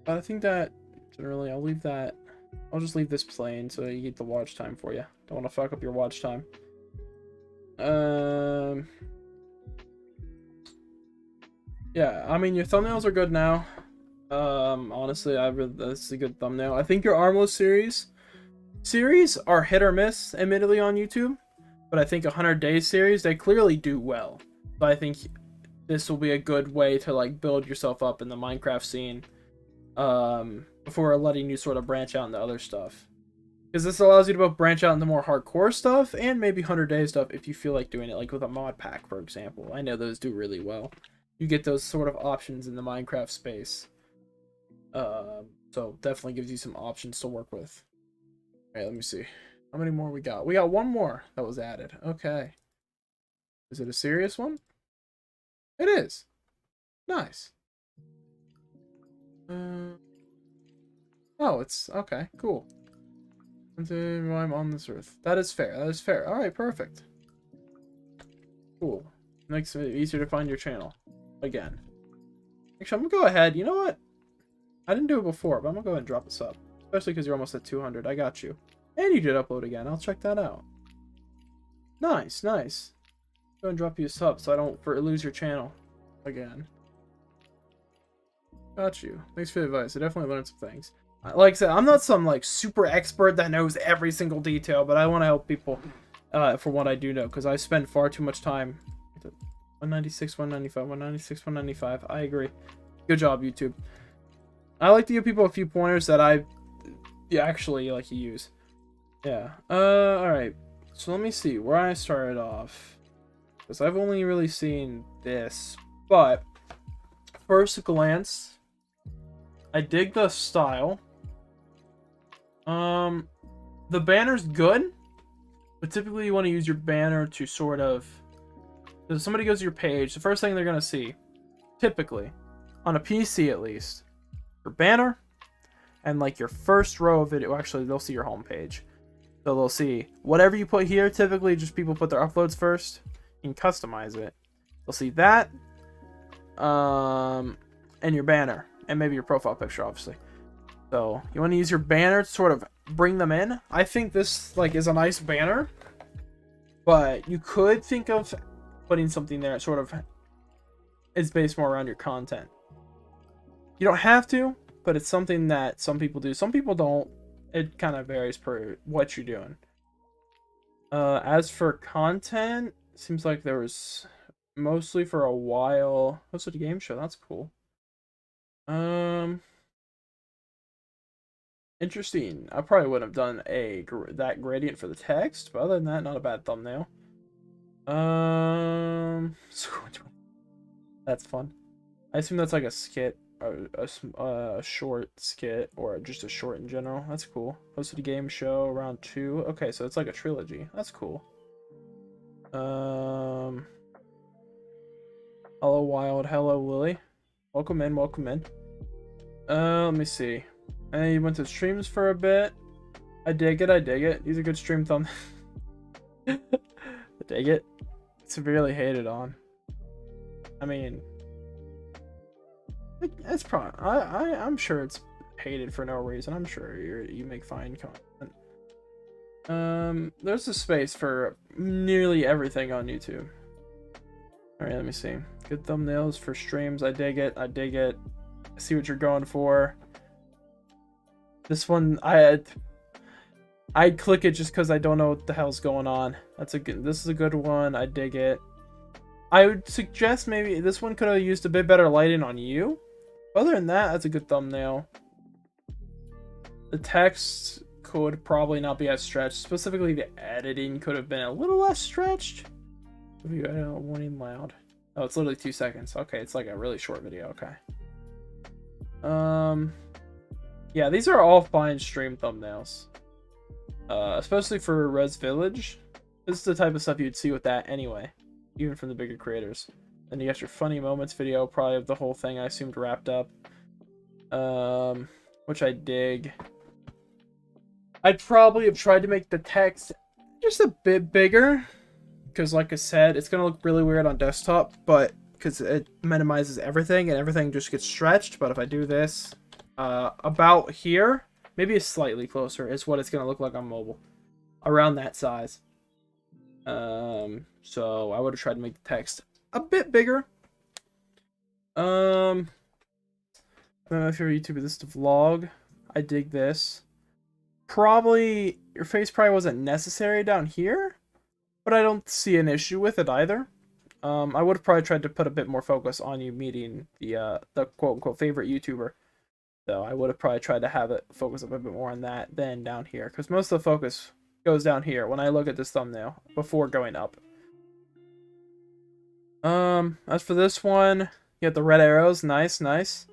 But I think that generally I'll leave that. I'll just leave this playing so you get the watch time for you. Don't want to fuck up your watch time. Yeah, I mean, your thumbnails are good now. Honestly, this is a good thumbnail. I think your armless series are hit or miss, admittedly, on YouTube. But I think 100 Days series, they clearly do well. So I think this will be a good way to like build yourself up in the Minecraft scene. Before letting you sort of branch out into other stuff. Because this allows you to both branch out into more hardcore stuff and maybe 100 Day stuff if you feel like doing it, like with a mod pack, for example. I know those do really well. You get those sort of options in the Minecraft space. So definitely gives you some options to work with. Alright, let me see. How many more we got? We got one more that was added. Okay. Is it a serious one? It is. Nice. Oh, it's okay. Cool. Until I'm on this earth. That is fair. That is fair. All right, perfect. Cool. Makes it easier to find your channel again. Actually, I'm gonna go ahead. You know what? I didn't do it before, but I'm gonna go ahead and drop this up. Especially because you're almost at 200. I got you. And you did upload again. I'll check that out. Nice, nice. Go and drop you a sub so I don't lose your channel again. Got you. Thanks for the advice. I definitely learned some things. Like I said, I'm not some like super expert that knows every single detail, but I want to help people for what I do know, because I spend far too much time. 196, 195, 196, 195. I agree. Good job, YouTube. I like to give people a few pointers that I actually like to use. Yeah. Alright. So let me see where I started off. Because I've only really seen this, but first glance, I dig the style. The banner's good, but typically you want to use your banner to sort of, if somebody goes to your page, the first thing they're going to see, typically, on a PC at least, your banner, and like your first row of video, actually they'll see your home page. So they'll see whatever you put here, typically just people put their uploads first, you can customize it. They'll see that, and your banner, and maybe your profile picture, obviously. So you want to use your banner to sort of bring them in. I think this like is a nice banner, but you could think of putting something there that sort of is based more around your content. You don't have to, but it's something that some people do. Some people don't. It kind of varies per what you're doing. As for content, seems like there was mostly for a while. Hosted a game show. That's cool. Interesting. I probably wouldn't have done that gradient for the text, but other than that, not a bad thumbnail. That's fun. I assume that's like a skit, or a short skit, or just a short in general. That's cool. Hosted a game show around 2. Okay, so it's like a trilogy. That's cool. Hello Wild, hello Lily. Welcome in, welcome in. Let me see. And you went to streams for a bit. I dig it, I dig it. These are good stream thumbs. I dig it. Severely hated on. I mean, it's probably I'm sure it's hated for no reason. I'm sure you make fine content. There's a space for nearly everything on YouTube. All right, let me see. Good thumbnails for streams. I dig it. I dig it. I see what you're going for. This one, I'd click it just because I don't know what the hell's going on. This is a good one. I dig it. I would suggest maybe this one could have used a bit better lighting on you. Other than that, that's a good thumbnail. The text could probably not be as stretched. Specifically, the editing could have been a little less stretched. If you edit warning loud. Oh, it's literally 2 seconds. Okay, it's like a really short video. Okay. Yeah, these are all fine stream thumbnails. Especially for Res Village. This is the type of stuff you'd see with that anyway. Even from the bigger creators. Then you got your funny moments video, probably of the whole thing I assumed wrapped up. Which I dig. I'd probably have tried to make the text just a bit bigger. Because like I said, it's going to look really weird on desktop. But because it minimizes everything and everything just gets stretched. But if I do this about here, maybe it's slightly closer is what it's going to look like on mobile. Around that size. So I would have tried to make the text a bit bigger. My favorite YouTuber, this is the vlog. I dig this. Probably your face probably wasn't necessary down here, but I don't see an issue with it either. I would have probably tried to put a bit more focus on you meeting the quote unquote favorite YouTuber. So I would have probably tried to have it focus a bit more on that than down here, because most of the focus goes down here when I look at this thumbnail before going up. As for this one, you got the red arrows. Nice, nice.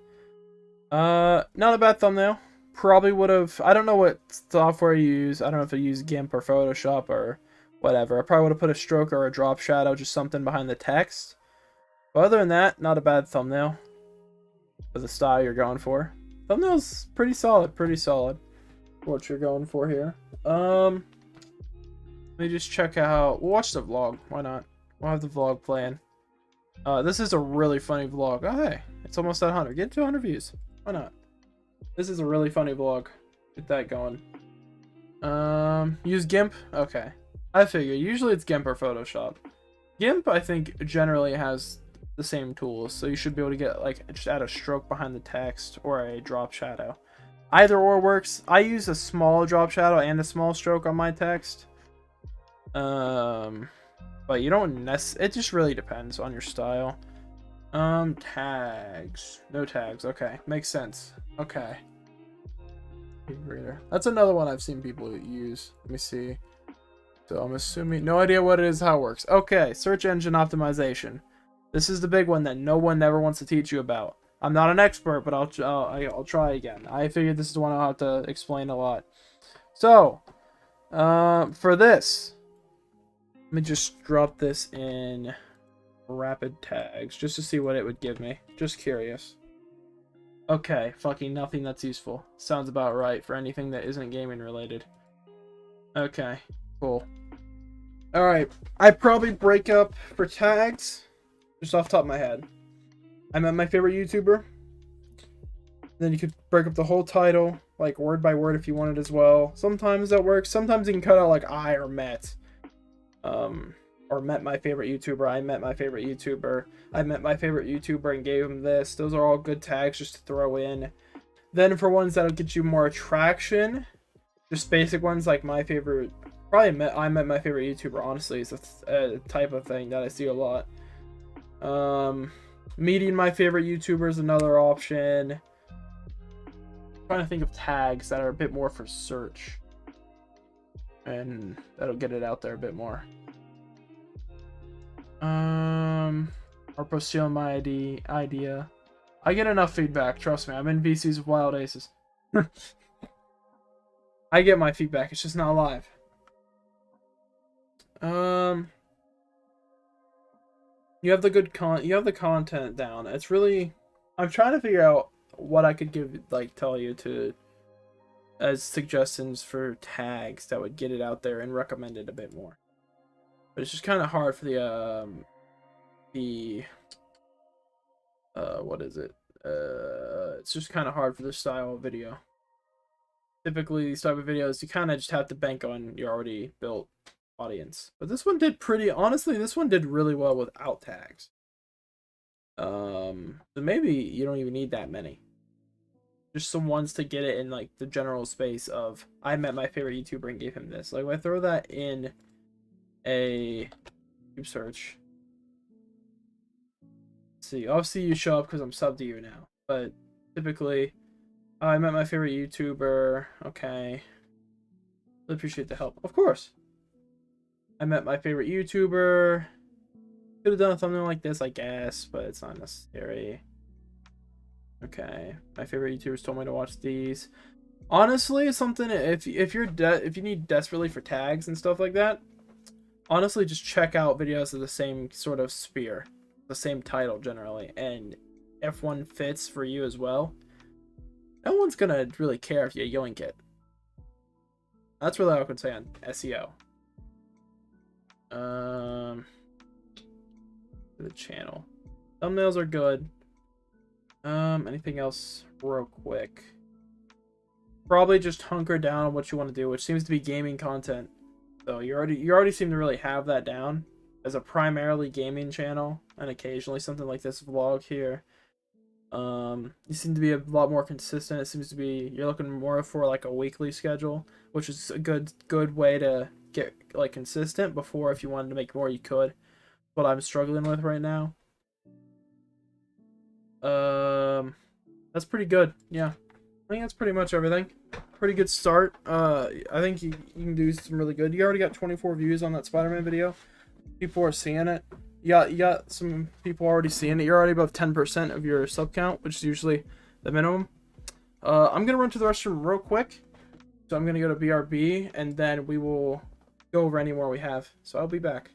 Not a bad thumbnail. Probably would have, I don't know what software you use. I don't know if I use GIMP or Photoshop or whatever. I probably would have put a stroke or a drop shadow, just something behind the text. But other than that, not a bad thumbnail for the style you're going for. Thumbnail's pretty solid for what you're going for here. Let me just check out, we'll watch the vlog. Why not? We'll have the vlog playing. This is a really funny vlog. Oh, hey, it's almost at 100. Get to 100 views. Why not? This is a really funny vlog. Get that going. Use GIMP? Okay. I figure. Usually it's GIMP or Photoshop. GIMP, I think, generally has the same tools. So you should be able to get, like, just add a stroke behind the text or a drop shadow. Either or works. I use a small drop shadow and a small stroke on my text. But you don't it just really depends on your style. Tags. No tags. Okay. Makes sense. Okay. That's another one I've seen people use. Let me see. So I'm assuming, no idea what it is, how it works. Okay. Search engine optimization. This is the big one that no one ever wants to teach you about. I'm not an expert, but I'll try again. I figured this is the one I'll have to explain a lot. So, for this, let me just drop this in rapid tags just to see what it would give me. Just curious. Okay, fucking nothing that's useful. Sounds about right for anything that isn't gaming related. Okay, cool. Alright, I'd probably break up for tags, just off the top of my head. I met my favorite YouTuber. Then you could break up the whole title, like word by word if you wanted as well. Sometimes that works. Sometimes you can cut out like I or met. Or met my favorite YouTuber, I met my favorite YouTuber, I met my favorite YouTuber and gave him this. Those are all good tags just to throw in. Then for ones that'll get you more attraction, just basic ones like my favorite, I met my favorite YouTuber, honestly, is a type of thing that I see a lot. Meeting my favorite YouTuber is another option. Trying to think of tags that are a bit more for search, and that'll get it out there a bit more. Or pursue my idea. I get enough feedback, trust me. I'm in VCs with Wild Aces. I get my feedback, it's just not live. You have the content down. It's really, I'm trying to figure out what I could tell you to as suggestions for tags that would get it out there and recommend it a bit more. But it's just kind of hard for what is it? It's just kind of hard for this style of video. Typically, these type of videos, you kind of just have to bank on your already built audience. But this one did honestly, this one did really well without tags. So maybe you don't even need that many. Just some ones to get it in like the general space of I met my favorite YouTuber and gave him this. Like if I throw that in a YouTube search. Let's see, obviously you show up because I'm subbed to you now. But typically, I met my favorite YouTuber. Okay. Really appreciate the help. Of course. I met my favorite YouTuber. Could have done a thumbnail like this, I guess, but it's not necessary. Okay. My favorite YouTubers told me to watch these. Honestly, something if you need desperately for tags and stuff like that, honestly just check out videos of the same sort of sphere, the same title generally, and if one fits for you as well, no one's gonna really care if you yoink it. That's really all I could say on SEO. For the channel, thumbnails are good. Anything else real quick? Probably just hunker down on what you want to do, which seems to be gaming content. So you already seem to really have that down as a primarily gaming channel, and occasionally something like this vlog here. You seem to be a lot more consistent. It seems to be you're looking more for like a weekly schedule, which is a good way to get like consistent. Before, if you wanted to make more, you could. What I'm struggling with right now. That's pretty good. Yeah, I think that's pretty much everything. Pretty good start. I think you can do some really good. You already got 24 views on that Spider-Man video. People are seeing it. You got some people already seeing it. You're already above 10% of your sub count, which is usually the minimum. I'm gonna run to the restroom real quick. So I'm gonna go to BRB, and then we will go over any more we have. So I'll be back.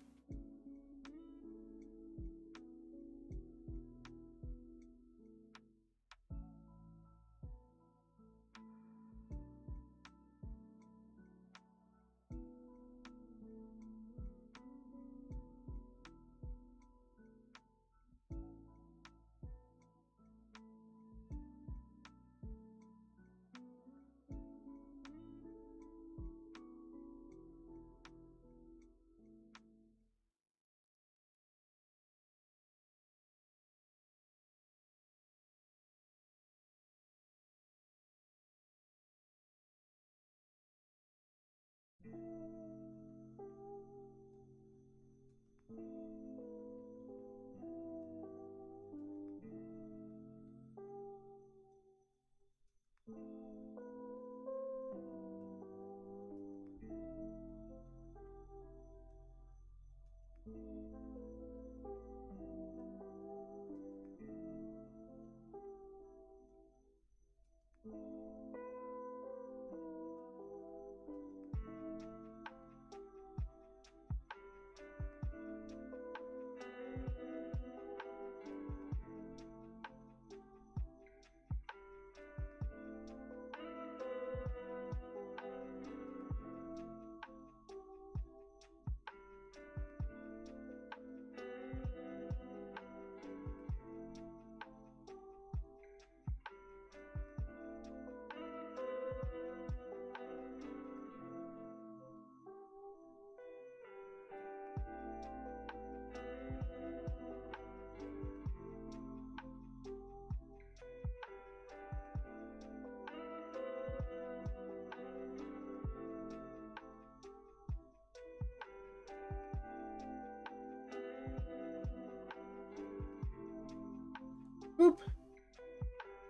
Boop.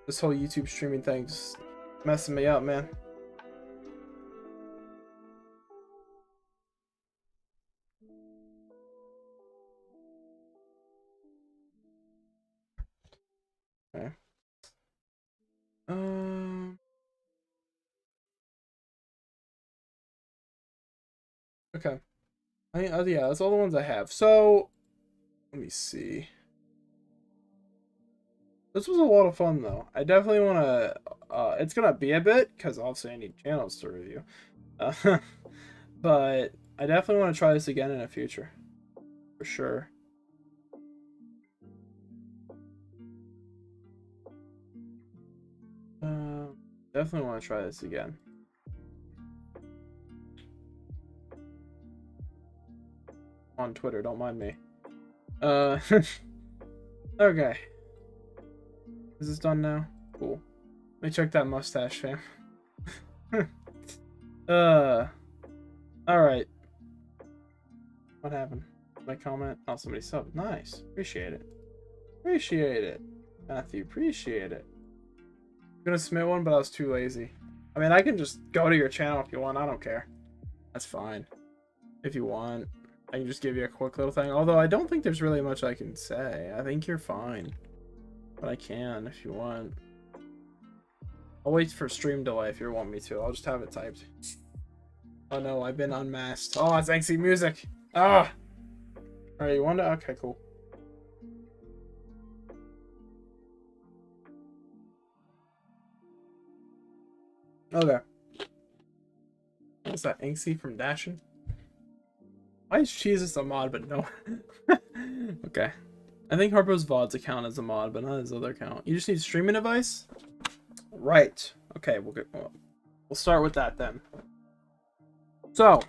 This whole YouTube streaming thing's messing me up, man. Okay. Okay. Yeah, that's all the ones I have. So, let me see. This was a lot of fun, though. I definitely want to... it's going to be a bit, because obviously I need channels to review. But I definitely want to try this again in the future. For sure. Definitely want to try this again. On Twitter, don't mind me. Okay. Is this done now? Cool. Let me check that mustache, fam. Alright. What happened? My comment? Oh, somebody subbed. Nice. Appreciate it. Appreciate it. Matthew, appreciate it. I'm gonna submit one, but I was too lazy. I mean, I can just go to your channel if you want. I don't care. That's fine. If you want, I can just give you a quick little thing. Although I don't think there's really much I can say. I think you're fine. But I can if you want. I'll wait for stream delay if you want me to. I'll just have it typed. Oh no, I've been unmasked. Oh, it's angsty music. Ah! Alright, you want to? Okay, cool. Okay. What's that? Angsty from Dashin? Why is Jesus a mod but no? Okay. I think Harpo's VODs account as a mod, but not his other account. You just need streaming device? Right. Okay, we'll start with that then. So,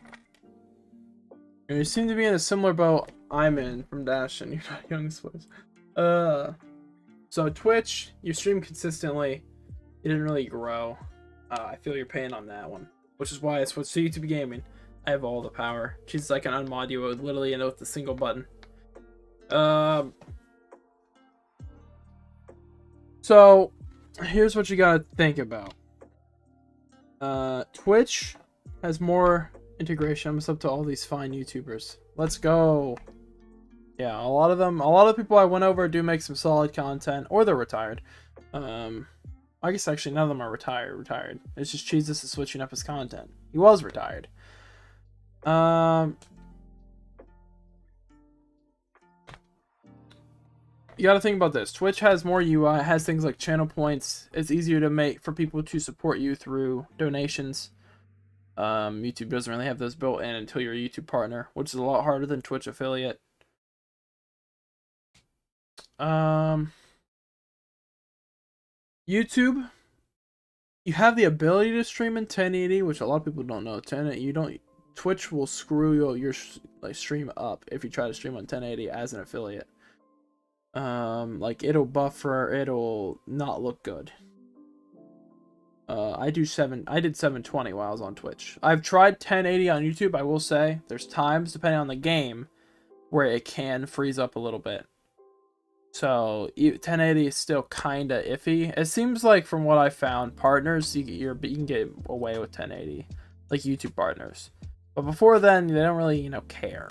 you seem to be in a similar boat I'm in from Dashin. You're not young Swiss. So Twitch, you stream consistently. It didn't really grow. I feel your pain on that one, which is why I switched to YouTube Gaming. I have all the power. She's like an unmod you with literally and with a single button. So here's what you gotta think about. Twitch has more integration. I'm up to all these fine YouTubers. Let's go. Yeah, a lot of people I went over do make some solid content, or they're retired. I guess actually none of them are retired. It's just Jesus is switching up his content. He was retired. You gotta think about this. Twitch has more UI, has things like channel points. It's easier to make for people to support you through donations. YouTube doesn't really have those built in until you're a YouTube partner, which is a lot harder than Twitch affiliate. YouTube, you have the ability to stream in 1080, which a lot of people don't know. Twitch will screw your stream up if you try to stream on 1080 as an affiliate. Like it'll buffer, it'll not look good. I did 720 while I was on Twitch. I've tried 1080 on YouTube. I will say there's times, depending on the game, where it can freeze up a little bit. So 1080 is still kind of iffy. It seems like from what I found, partners you can get away with 1080, like YouTube partners. But before then, they don't really care.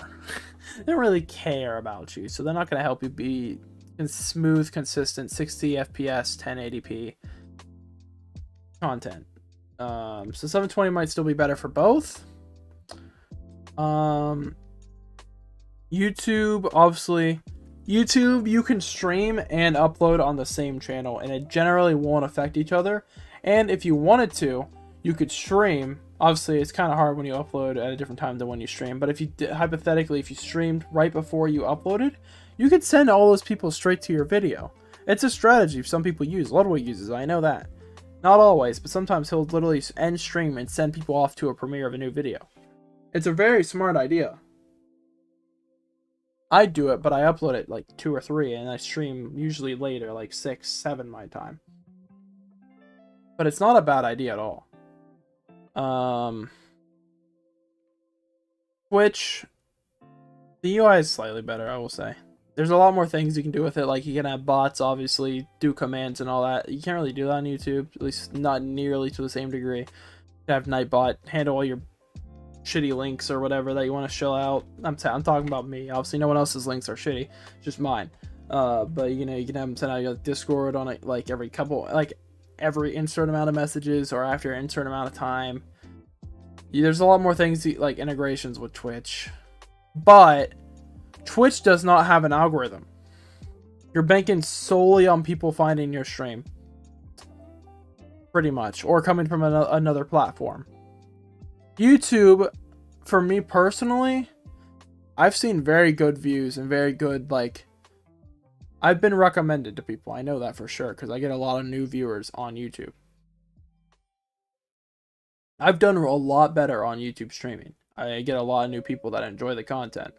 They don't really care about you, so they're not gonna help you be smooth, consistent 60 FPS, 1080p content. So 720 might still be better for both. YouTube, obviously. YouTube, you can stream and upload on the same channel, and it generally won't affect each other. And if you wanted to, you could stream. Obviously, it's kind of hard when you upload at a different time than when you stream. But if you hypothetically, if you streamed right before you uploaded, you could send all those people straight to your video. It's a strategy some people use. Ludwig uses, I know that. Not always, but sometimes he'll literally end stream and send people off to a premiere of a new video. It's a very smart idea. I do it, but I upload it like 2 or 3, and I stream usually later, like 6, 7 my time. But it's not a bad idea at all. Twitch, the UI is slightly better, I will say. There's a lot more things you can do with it. Like you can have bots, obviously, do commands and all that. You can't really do that on YouTube, at least not nearly to the same degree. You have Nightbot handle all your shitty links or whatever that you want to shell out. I'm talking about me. Obviously, no one else's links are shitty, just mine. But you know, you can have them send out your Discord on it like every insert amount of messages or after an insert amount of time. There's a lot more things like integrations with Twitch, but Twitch does not have an algorithm. You're banking solely on people finding your stream, pretty much, or coming from another platform. YouTube, for me personally, I've seen very good views and very good, like, I've been recommended to people. I know that for sure because I get a lot of new viewers on YouTube. I've done a lot better on YouTube streaming. I get a lot of new people that enjoy the content.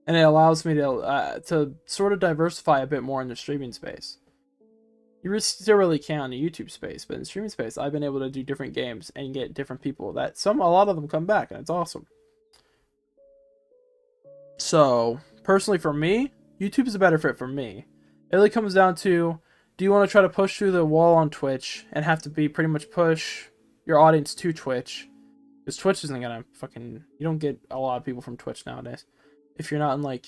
And it allows me to sort of diversify a bit more in the streaming space. You still really can in the YouTube space, but in the streaming space, I've been able to do different games and get different people that a lot of them come back, and it's awesome. So, personally for me, YouTube is a better fit for me. It really comes down to, do you want to try to push through the wall on Twitch and have to be pretty much push your audience to Twitch? Because Twitch isn't gonna you don't get a lot of people from Twitch nowadays. If you're not in, like,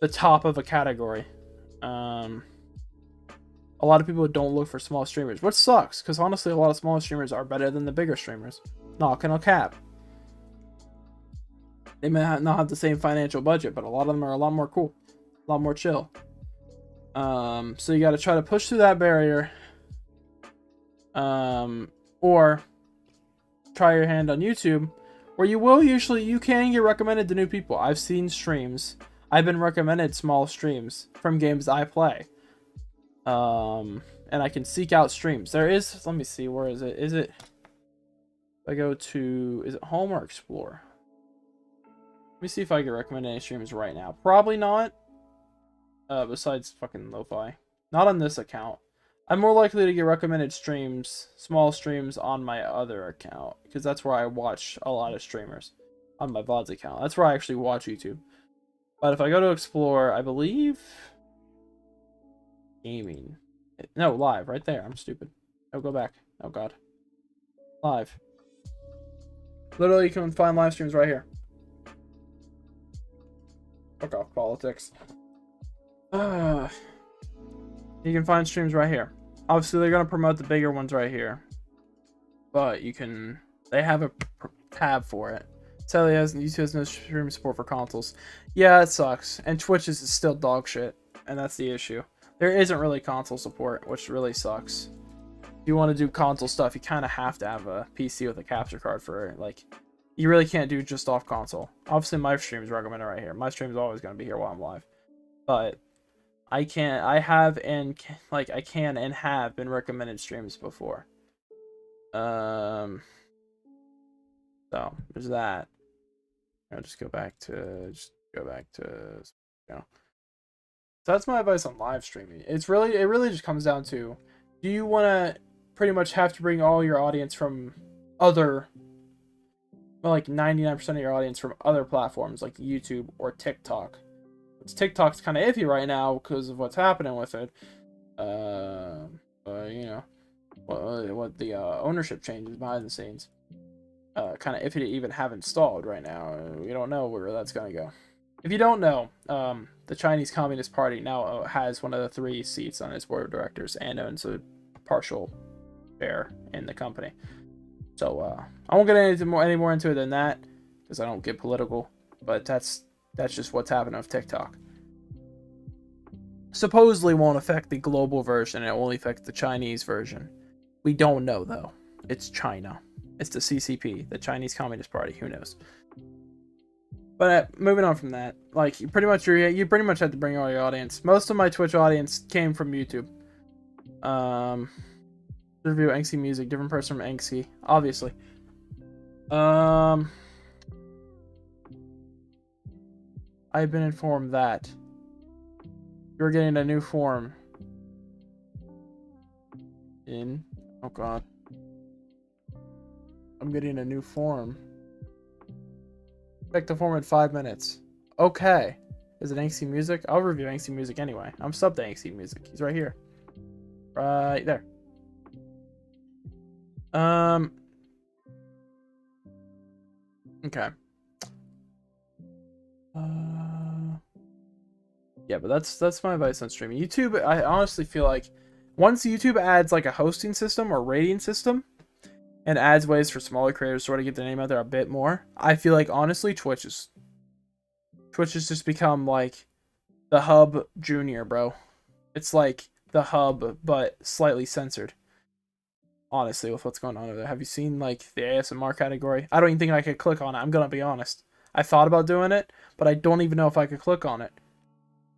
the top of a category. A lot of people don't look for small streamers, which sucks, because honestly, a lot of smaller streamers are better than the bigger streamers. Not gonna cap. They may not have the same financial budget, but a lot of them are a lot more cool. A lot more chill. So you gotta try to push through that barrier. Or try your hand on YouTube, where you can get recommended to new people. I've seen streams. I've been recommended small streams from games I play. And I can seek out streams. There is, let me see, where is it? Is it Home or Explore? Let me see if I get recommended any streams right now. Probably not. Besides fucking Lo-Fi. Not on this account. I'm more likely to get recommended streams, small streams, on my other account, because that's where I watch a lot of streamers, on my VODs account. That's where I actually watch YouTube. But if I go to Explore, I believe gaming. No, live, right there. I'm stupid. Oh, go back. Oh god. Live. Literally, you can find live streams right here. Fuck off, politics. You can find streams right here. Obviously, they're gonna promote the bigger ones right here, but they have a tab for it. Sadly, YouTube has no stream support for consoles. Yeah, it sucks. And Twitch is still dog shit, and that's the issue. There isn't really console support, which really sucks. If you want to do console stuff, you kind of have to have a PC with a capture card for it. Like, you really can't do just off console. Obviously, my stream is recommended right here. My stream is always going to be here while I'm live. But I can and have been recommended streams before. So there's that. I'll just go back to you know. So that's my advice on live streaming. It really just comes down to, do you want to pretty much have to bring all your audience from other, well, like 99% of your audience from other platforms like YouTube or TikTok. TikTok's kind of iffy right now because of what's happening with it. You know, what the ownership changes behind the scenes. Kind of iffy to even have installed right now. We don't know where that's going to go. If you don't know, the Chinese Communist Party now has one of the 3 seats on its board of directors and owns a partial share in the company. So I won't get any more into it than that, because I don't get political. But that's just what's happening with TikTok. Supposedly won't affect the global version, it only affects the Chinese version. We don't know though. It's China. It's the CCP, the Chinese Communist Party. Who knows? But moving on from that, like you pretty much had to bring all your audience. Most of my Twitch audience came from YouTube. Review Anxie music, different person from Anxie, obviously. I've been informed that you're getting a new form in. Oh god. I'm getting a new form. Expect the form in 5 minutes. Okay. Is it Angsty Music? I'll review Angsty Music anyway. I'm subbed to Angsty Music. He's right here. Right there. Okay. Yeah, but that's my advice on streaming. YouTube, I honestly feel like once YouTube adds like a hosting system or rating system and adds ways for smaller creators to sort of get their name out there a bit more, I feel like honestly Twitch has just become like the hub junior, bro. It's like the hub but slightly censored. Honestly, with what's going on over there. Have you seen like the ASMR category? I don't even think I could click on it. I'm gonna be honest. I thought about doing it, but I don't even know if I could click on it.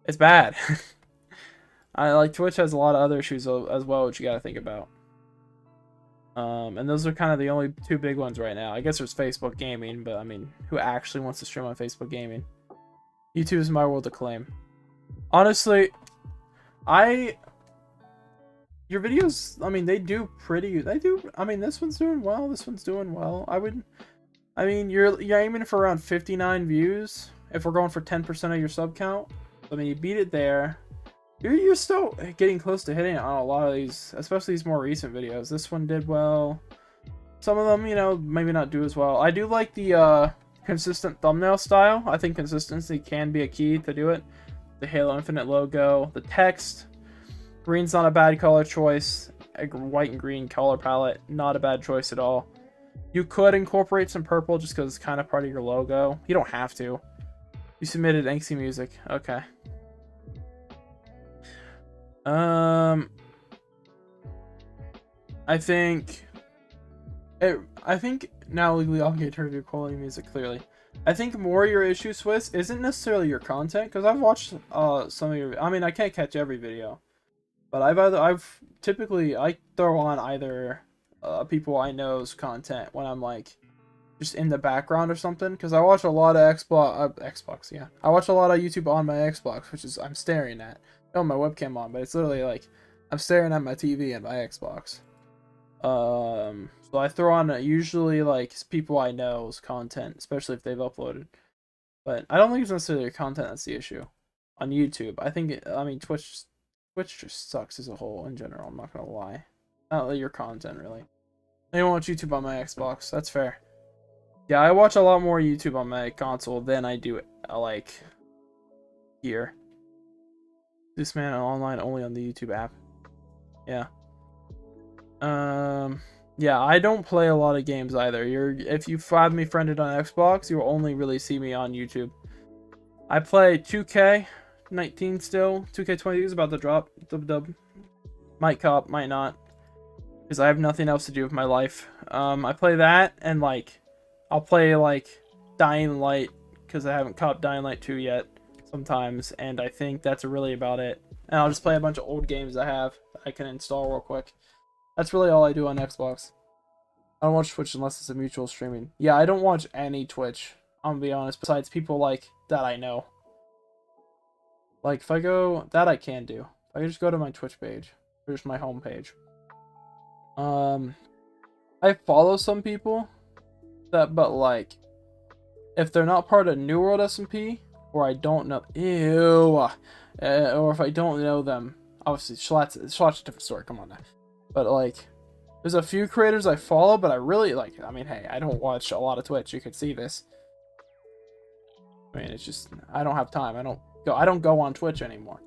It's bad. I like Twitch has a lot of other issues as well, which you gotta think about. And those are kind of the only two big ones right now. I guess there's Facebook gaming, but I mean, who actually wants to stream on Facebook gaming? YouTube is my world to claim. Honestly, your videos, I mean, they do, I mean, this one's doing well, this one's doing well. I mean, you're aiming for around 59 views if we're going for 10% of your sub count. I mean, you beat it there. You're still getting close to hitting it on a lot of these, especially these more recent videos. This one did well. Some of them, you know, maybe not do as well. I do like the consistent thumbnail style. I think consistency can be a key to do it. The Halo Infinite logo, the text. Green's not a bad color choice. A white and green color palette, not a bad choice at all. You could incorporate some purple just because it's kind of part of your logo. You don't have to. You submitted Angsty Music. Okay. I think now legally obligated to review quality music clearly. I think more your issue, Swiss, isn't necessarily your content, because I've watched some of your. I mean, I can't catch every video, but I've typically I throw on either people I know's content when I'm like just in the background or something, because I watch a lot of Xbox. Yeah, I watch a lot of YouTube on my Xbox, which is I'm staring at. I have my webcam on, but it's literally like I'm staring at my TV and my Xbox. So I throw on usually like people I know's content, especially if they've uploaded. But I don't think it's necessarily your content that's the issue on YouTube. I think I mean Twitch just sucks as a whole in general. I'm not gonna lie. Not your content really. I don't watch YouTube on my Xbox. That's fair. Yeah, I watch a lot more YouTube on my console than I do like here. This man online only on the YouTube app. Yeah. Yeah, I don't play a lot of games either. If you have me friended on Xbox, you'll only really see me on YouTube. I play 2K19 still. 2K20 is about to drop. Dub. Might cop, might not. Because I have nothing else to do with my life. I play that, and like I'll play like Dying Light, because I haven't copped Dying Light 2 yet sometimes, and I think that's really about it. And I'll just play a bunch of old games I have that I can install real quick. That's really all I do on Xbox. I don't watch Twitch unless it's a mutual streaming. Yeah, I don't watch any Twitch, I'm gonna be honest, besides people like that I know. Like, if I go, that I can do. If I just go to my Twitch page, here's my home page. I follow some people that, but like, if they're not part of New World SMP, or I don't know, or if I don't know them, obviously Schlatt's a different story, come on now. But like, there's a few creators I follow, but I really like, I mean, hey, I don't watch a lot of Twitch, you can see this. I mean, it's just, I don't have time, I don't go on Twitch anymore.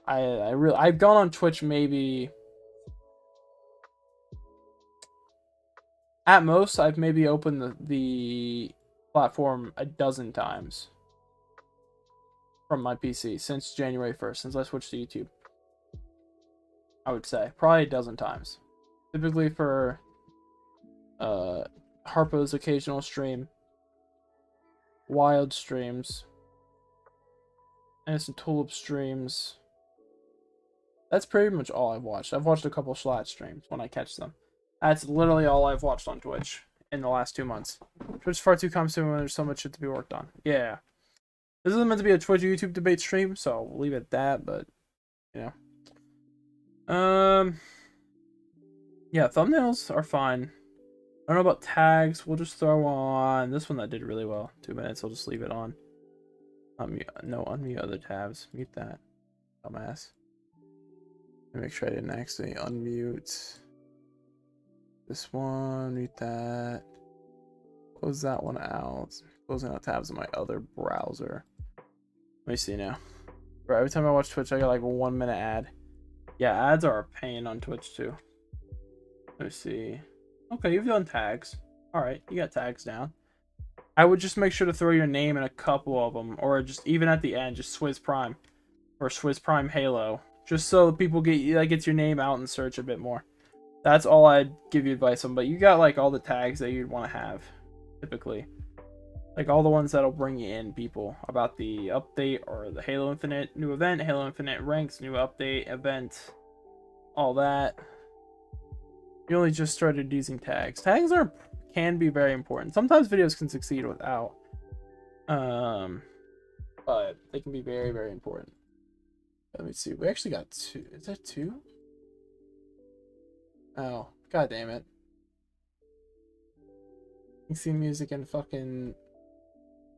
I've gone on Twitch maybe, at most, I've maybe opened the platform a dozen times from my PC since January 1st, since I switched to YouTube. I would say probably a dozen times. Typically for Harpo's occasional stream, Wild streams, and some Tulip streams. That's pretty much all I've watched. I've watched a couple Schlatt streams when I catch them. That's literally all I've watched on Twitch in the last 2 months. Twitch is far too consuming when there's so much shit to be worked on. Yeah. This isn't meant to be a Twitch YouTube debate stream, so we'll leave it at that, but, you know. Yeah, thumbnails are fine. I don't know about tags. We'll just throw on this one that did really well. 2 minutes, I'll just leave it on. Unmute, no, unmute other tabs. Mute that. Dumbass. Let me make sure I didn't actually unmute this one. Mute that. Close that one out. Closing out tabs on my other browser. Let me see now. Bro, every time I watch Twitch, I get like a 1 minute ad. Yeah, ads are a pain on Twitch too. Let me see. Okay, you've done tags. Alright, you got tags down. I would just make sure to throw your name in a couple of them, or just even at the end, just Swizz Prime or Swizz Prime Halo, just so people gets your name out in search a bit more. That's all I'd give you advice on. But you got like all the tags that you'd want to have, typically, like all the ones that'll bring you in people about the update or the Halo Infinite new event, Halo Infinite ranks, new update event, all that. You only just started using tags. Tags can be very important. Sometimes videos can succeed without, but they can be very, very important. Let me see. We actually got 2. Is that 2? Oh, god damn it. You see music and fucking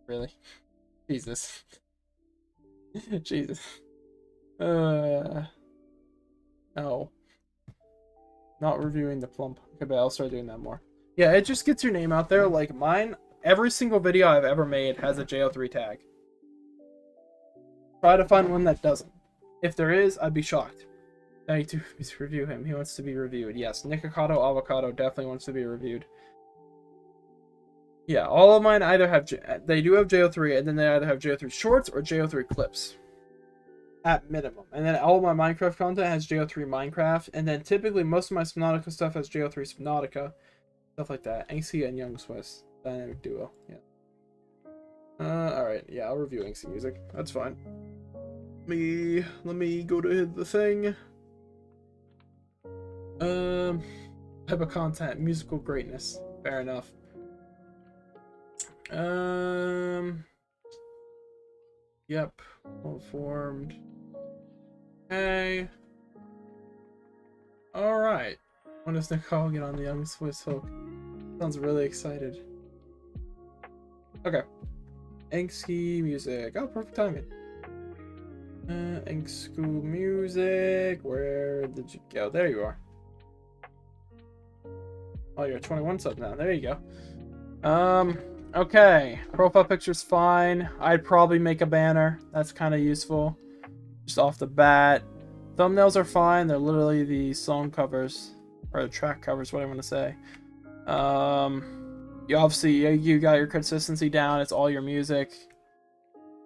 really? Jesus. Jesus. No. Not reviewing the plump. Okay, but I'll start doing that more. Yeah, it just gets your name out there. Like mine, every single video I've ever made has a JO3 tag. Try to find one that doesn't. If there is, I'd be shocked. I need to review him. He wants to be reviewed. Yes, Nikocado Avocado definitely wants to be reviewed. Yeah, all of mine either have... They do have JO3, and then they either have JO3 shorts or JO3 clips. At minimum. And then all of my Minecraft content has JO3 Minecraft. And then typically most of my Subnautica stuff has JO3 Subnautica. Stuff like that. Anxie and Young Swiss. Dynamic duo. Yeah. Alright. Yeah, I'll review Anxie music. That's fine. Let me go to the thing. Type of content. Musical greatness. Fair enough. Yep. Well formed. Okay. Alright. When does Nicole get on the Young Swiss hook? Sounds really excited. Okay. Anxie music. Oh, perfect timing. Anxie music. Where did you go? There you are. Oh, you're 21 sub now. There you go. Okay. Profile picture's fine. I'd probably make a banner. That's kind of useful. Just off the bat. Thumbnails are fine. They're literally the song covers. Or the track covers, what I want to say. You obviously, you got your consistency down. It's all your music.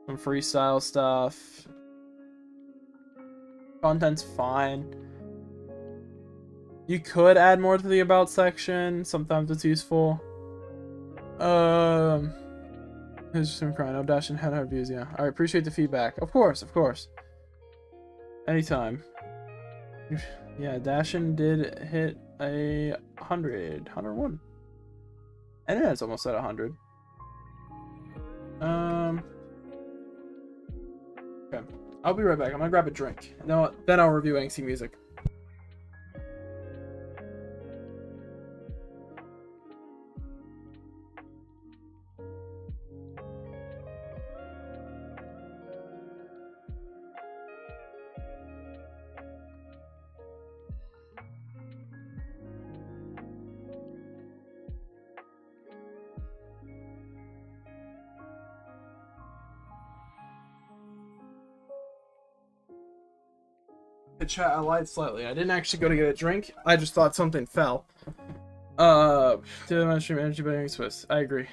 Some freestyle stuff. Content's fine. You could add more to the about section. Sometimes it's useful. There's some crying. Oh, Dash and had our views, yeah. I appreciate the feedback. Of course, of course. Anytime. Yeah, Dashin did hit 101. And it's almost at 100. Okay. I'll be right back. I'm gonna grab a drink. Then I'll review Anxie music. The chat, I lied slightly. I didn't actually go to get a drink. I just thought something fell. Did I mention energy by Swiss? I agree.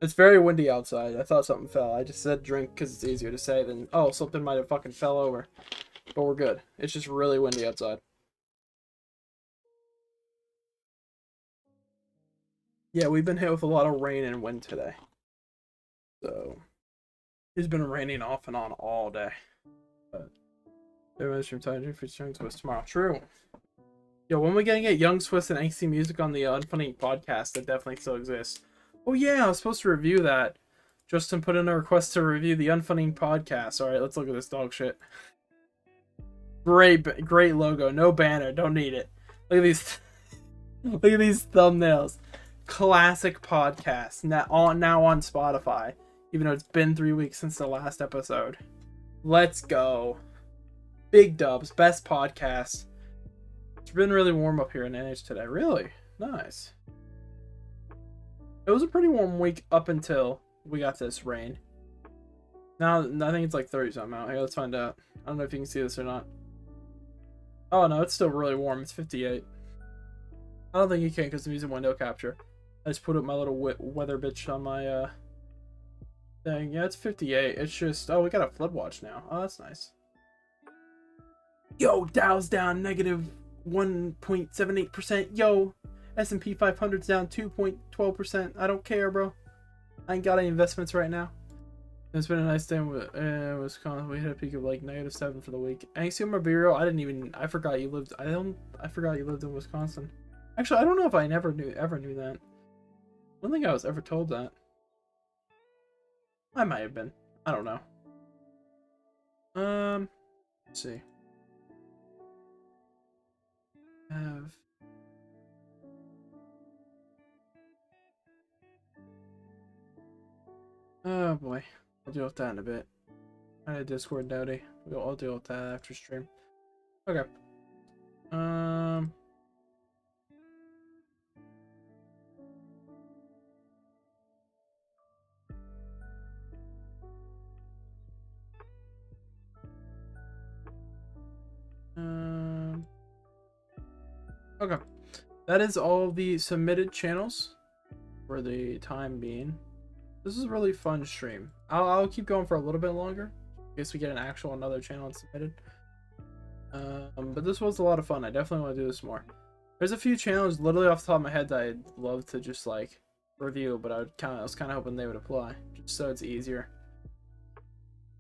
It's very windy outside. I thought something fell. I just said drink because it's easier to say than, oh, something might have fucking fell over. But we're good. It's just really windy outside. Yeah, we've been hit with a lot of rain and wind today. So, it's been raining off and on all day. But everyone's from time for Young Swiss tomorrow. True. Yo, when we gonna get Young Swiss and Anxie music on the Unfunny podcast that definitely still exists? Oh yeah, I was supposed to review that. Justin put in a request to review the Unfunny podcast. Alright, let's look at this dog shit. Great logo. No banner. Don't need it. Look at these. Look at these thumbnails. Classic podcast. Now on Spotify. even though it's been 3 weeks since the last episode. Let's go. Big dubs, best podcast. It's been really warm up here in NH today. Really? Nice. It was a pretty warm week up until we got this rain. Now, I think it's like 30 something out. Hey, let's find out. I don't know if you can see this or not. Oh, no, it's still really warm. It's 58. I don't think you can because I'm using window capture. I just put up my little weather bitch on my thing. Yeah, it's 58. It's just... Oh, we got a flood watch now. Oh, that's nice. Yo, Dow's down negative 1.78%. Yo, S&P 500's down 2.12%. I don't care, bro. I ain't got any investments right now. It's been a nice day in Wisconsin. We hit a peak of like -7 for the week. Axiom Bureau, I forgot you lived. I forgot you lived in Wisconsin. Actually, I don't know if I ever knew that. I don't think I was ever told that. I might have been. I don't know. Let's see. Oh boy, I'll deal with that in a bit. I had Discord Dowdy. I'll deal with that after stream. Okay. Okay. That is all the submitted channels for the time being. This is a really fun stream. I'll keep going for a little bit longer in case we get another channel submitted. But this was a lot of fun. I definitely want to do this more. There's a few channels literally off the top of my head that I'd love to just like review, but I was kind of hoping they would apply just so it's easier.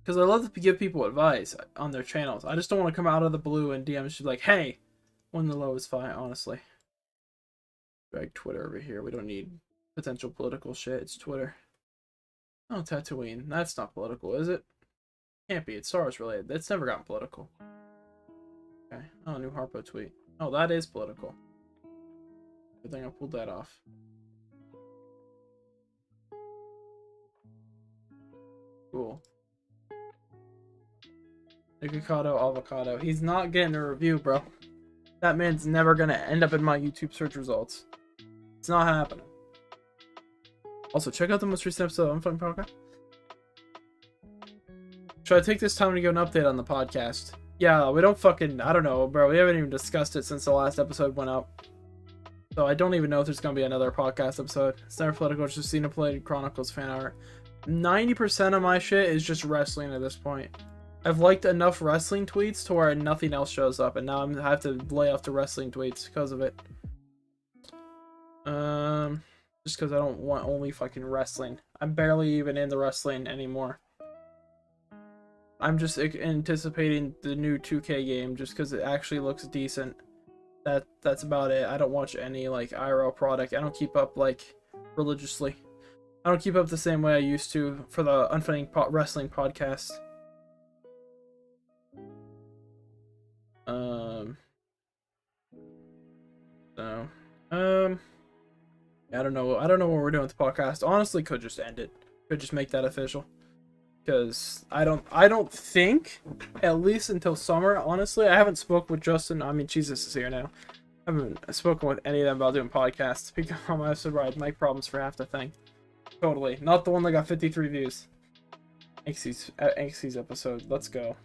Because I love to give people advice on their channels. I just don't want to come out of the blue and DM just like, hey, when the low is fine, honestly. Drag Twitter over here. We don't need potential political shit. It's Twitter. Oh, Tatooine. That's not political, is it? Can't be. It's Star Wars related. It's never gotten political. Okay. Oh, new Harpo tweet. Oh, that is political. Good thing I pulled that off. Cool. Nikocado Avocado. He's not getting a review, bro. That man's never gonna end up in my YouTube search results. It's not happening. Also, check out the most recent episode of Unfunny podcast. Should I take this time to give an update on the podcast? Yeah, we don't fucking... I don't know, bro. We haven't even discussed it since the last episode went up. So I don't even know if there's gonna be another podcast episode. It's never political, it's just Xenoblade Chronicles fan art. 90% of my shit is just wrestling at this point. I've liked enough wrestling tweets to where nothing else shows up, and now I have to lay off the wrestling tweets because of it. Just because I don't want only fucking wrestling. I'm barely even in the wrestling anymore. I'm just anticipating the new 2K game just because it actually looks decent. That's about it. I don't watch any like IRL product. I don't keep up like religiously. I don't keep up the same way I used to for the Unfunny Wrestling podcast. I don't know. I don't know what we're doing with the podcast. Honestly, could just end it. Could just make that official. Because I don't think, at least until summer, honestly, I haven't spoke with Justin. I mean, Jesus is here now. I haven't spoken with any of them about doing podcasts. Because I said, right, mic problems for half the thing. Totally. Not the one that got 53 views. Anxie's episode. Let's go.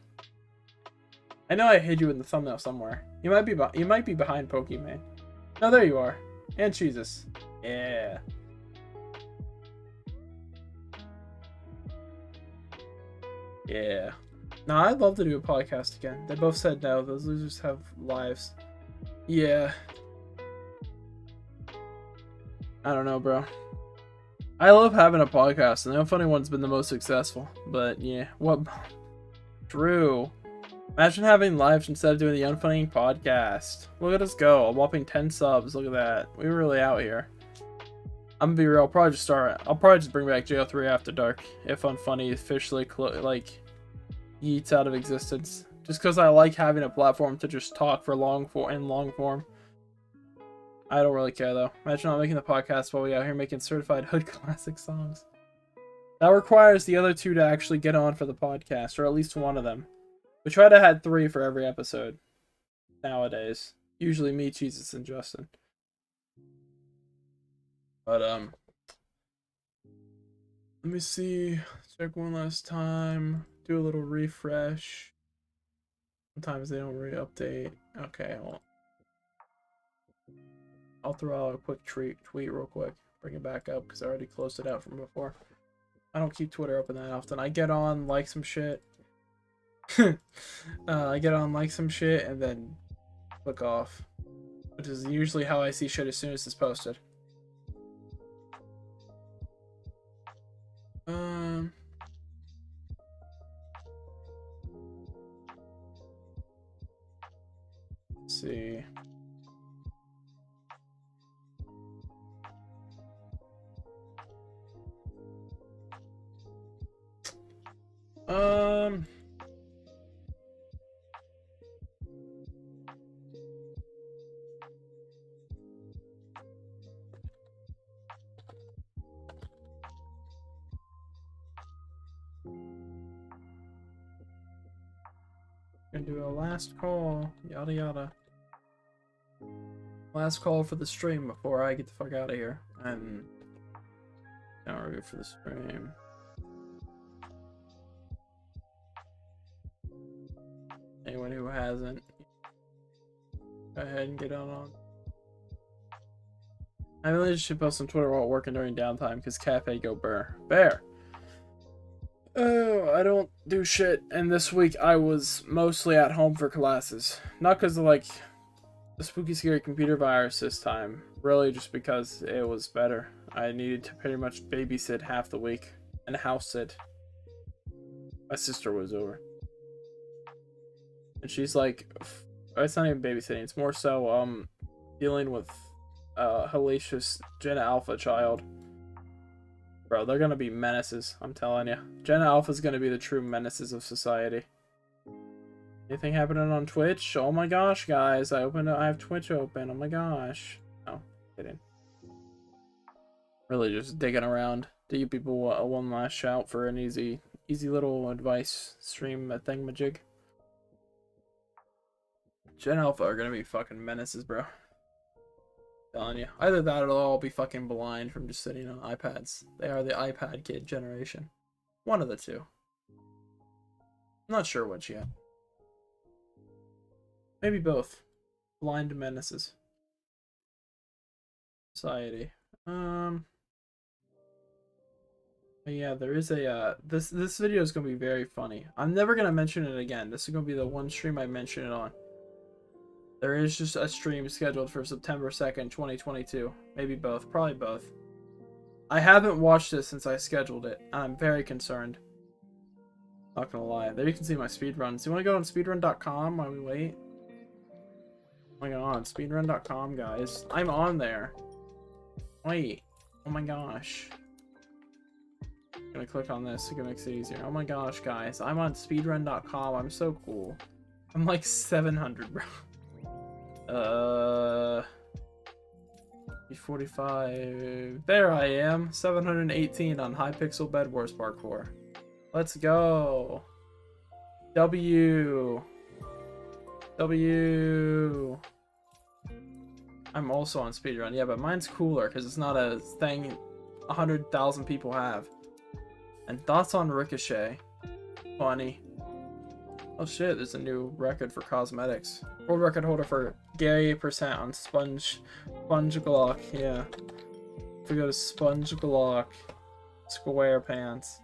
I know I hid you in the thumbnail somewhere. You might be behind Pokemon. No, there you are. And Jesus. Yeah. Yeah. No, I'd love to do a podcast again. They both said no. Those losers have lives. Yeah. I don't know, bro. I love having a podcast, and the Unfunny one's been the most successful. But yeah, what? True. Imagine having lives instead of doing the Unfunny podcast. Look at us go. A whopping 10 subs. Look at that. We're really out here. I'm gonna be real. I'll probably just bring back JO3 After Dark if Unfunny officially yeets out of existence. Just because I like having a platform to just talk for long form. I don't really care though. Imagine not making the podcast while we out here making certified hood classic songs. That requires the other two to actually get on for the podcast, or at least one of them. We try to have 3 for every episode nowadays. Usually me, Jesus, and Justin. But let me see. Check one last time. Do a little refresh. Sometimes they don't re-update. Okay, I'll throw out a quick tweet real quick. Bring it back up because I already closed it out from before. I don't keep Twitter open that often. I get on, like some shit. I get on, like some shit, and then click off. Which is usually how I see shit as soon as it's posted. Let's see. Gonna do a last call, yada yada. Last call for the stream before I get the fuck out of here. And now we're good for the stream. Anyone who hasn't, go ahead and get on. I really should post on Twitter while working during downtime because cafe go bear. Oh, I don't do shit, and this week I was mostly at home for classes. Not because of, like, the spooky scary computer virus this time. Really just because it was better. I needed to pretty much babysit half the week. And house sit. My sister was over. And she's like... It's not even babysitting, it's more so, dealing with, hellacious Gen Alpha child. Bro, they're gonna be menaces, I'm telling you. Gen Alpha's gonna be the true menaces of society. Anything happening on Twitch? Oh my gosh, guys, I have Twitch open, oh my gosh. No, kidding. Really just digging around to give people one last shout for an easy little advice stream thingamajig. Gen Alpha are gonna be fucking menaces, bro. Telling you. Either that or they'll all be fucking blind from just sitting on iPads. They are the iPad kid generation. One of the two. I'm not sure which yet. Maybe both. Blind menaces. Society. Yeah, there is a this video is gonna be very funny. I'm never gonna mention it again. This is gonna be the one stream I mention it on. There is just a stream scheduled for September 2nd, 2022. Maybe both. Probably both. I haven't watched this since I scheduled it. I'm very concerned. Not gonna lie. There you can see my speedruns. You wanna go on speedrun.com while we wait? Oh my god, speedrun.com, guys. I'm on there. Wait. Oh my gosh. I'm gonna click on this. It makes it easier. Oh my gosh, guys. I'm on speedrun.com. I'm so cool. I'm like 700, bro. 45. There I am. 718 on Hypixel Bed Wars Parkour. Let's go. W. I'm also on speedrun. Yeah, but mine's cooler because it's not a thing 100,000 people have. And thoughts on Ricochet. Funny. Oh shit, there's a new record for cosmetics. World record holder for Gary % on Sponge Glock, yeah. If we go to Sponge Glock, Square Pants.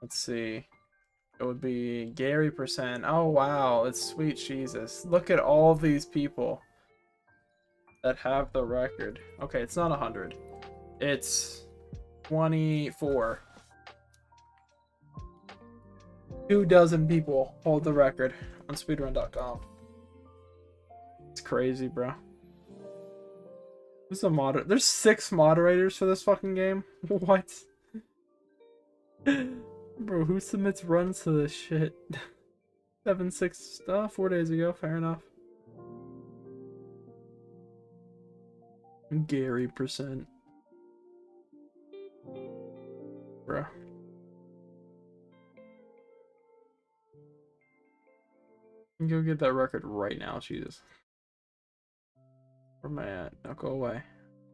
Let's see. It would be Gary %. Oh wow, it's sweet Jesus. Look at all these people that have the record. Okay, it's not 100. It's 24. 24 people hold the record on speedrun.com. It's crazy, bro. There's 6 moderators for this fucking game. What? Bro, who submits runs to this shit? 7-6 stuff 4 days ago. Fair enough. Gary %. bro. Go get that record right now, Jesus. Where am I at? Now go away.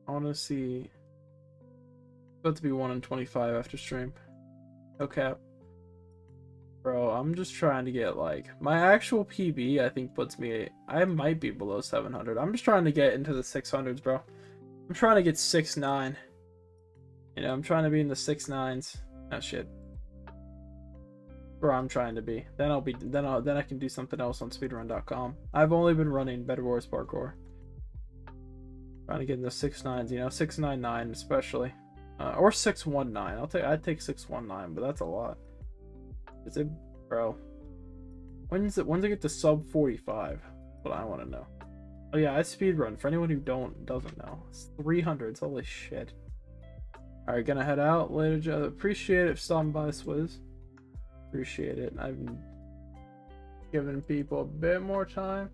I want to see. It's about to be 1 in 25 after stream. No cap. Bro, I'm just trying to get, like, my actual PB, I think, puts me, I might be below 700. I'm just trying to get into the 600s, bro. I'm trying to get 6'9". You know, I'm trying to be in the 6'9s. Oh, shit. Bro, I'm trying to be. Then I can do something else on speedrun.com. I've only been running Bed Wars Parkour. Trying to get in the 6'9s, you know, 6'99" especially. Or 6'19". I'd take 6'19", but that's a lot. Is it, bro? When's it get to sub 45? What I want to know. Oh yeah, I speedrun. For anyone who doesn't know, it's 300s. Holy shit! All right, gonna head out later. Joe. Appreciate it for stopping by, Swizz. Appreciate it. I've been giving people a bit more time.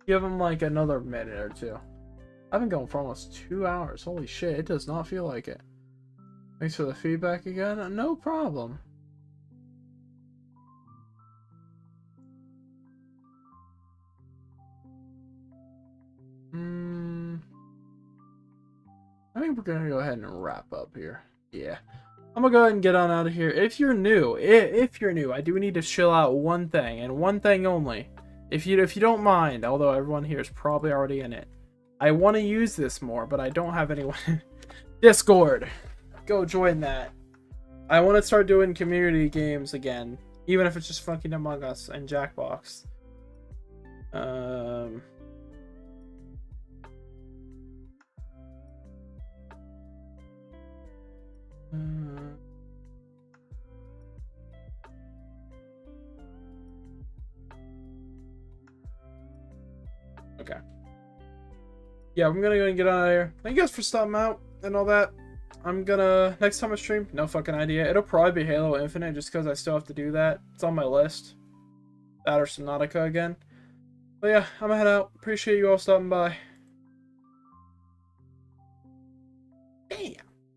Give them like another minute or two. I've been going for almost 2 hours. Holy shit! It does not feel like it. Thanks for the feedback again. No problem. I think we're gonna go ahead and wrap up here. Yeah, I'm gonna go ahead and get on out of here. If you're new, I do need to chill out one thing and one thing only. If you don't mind, although everyone here is probably already in it, I want to use this more, but I don't have anyone. Discord, go join that. I want to start doing community games again, even if it's just fucking Among Us and Jackbox. Okay. Yeah, I'm gonna go and get out of here. Thank you guys for stopping out and all that. I'm gonna, next time I stream, no fucking idea. It'll probably be Halo Infinite just because I still have to do that. It's on my list. That or Subnautica again. But yeah, I'm gonna head out. Appreciate you all stopping by.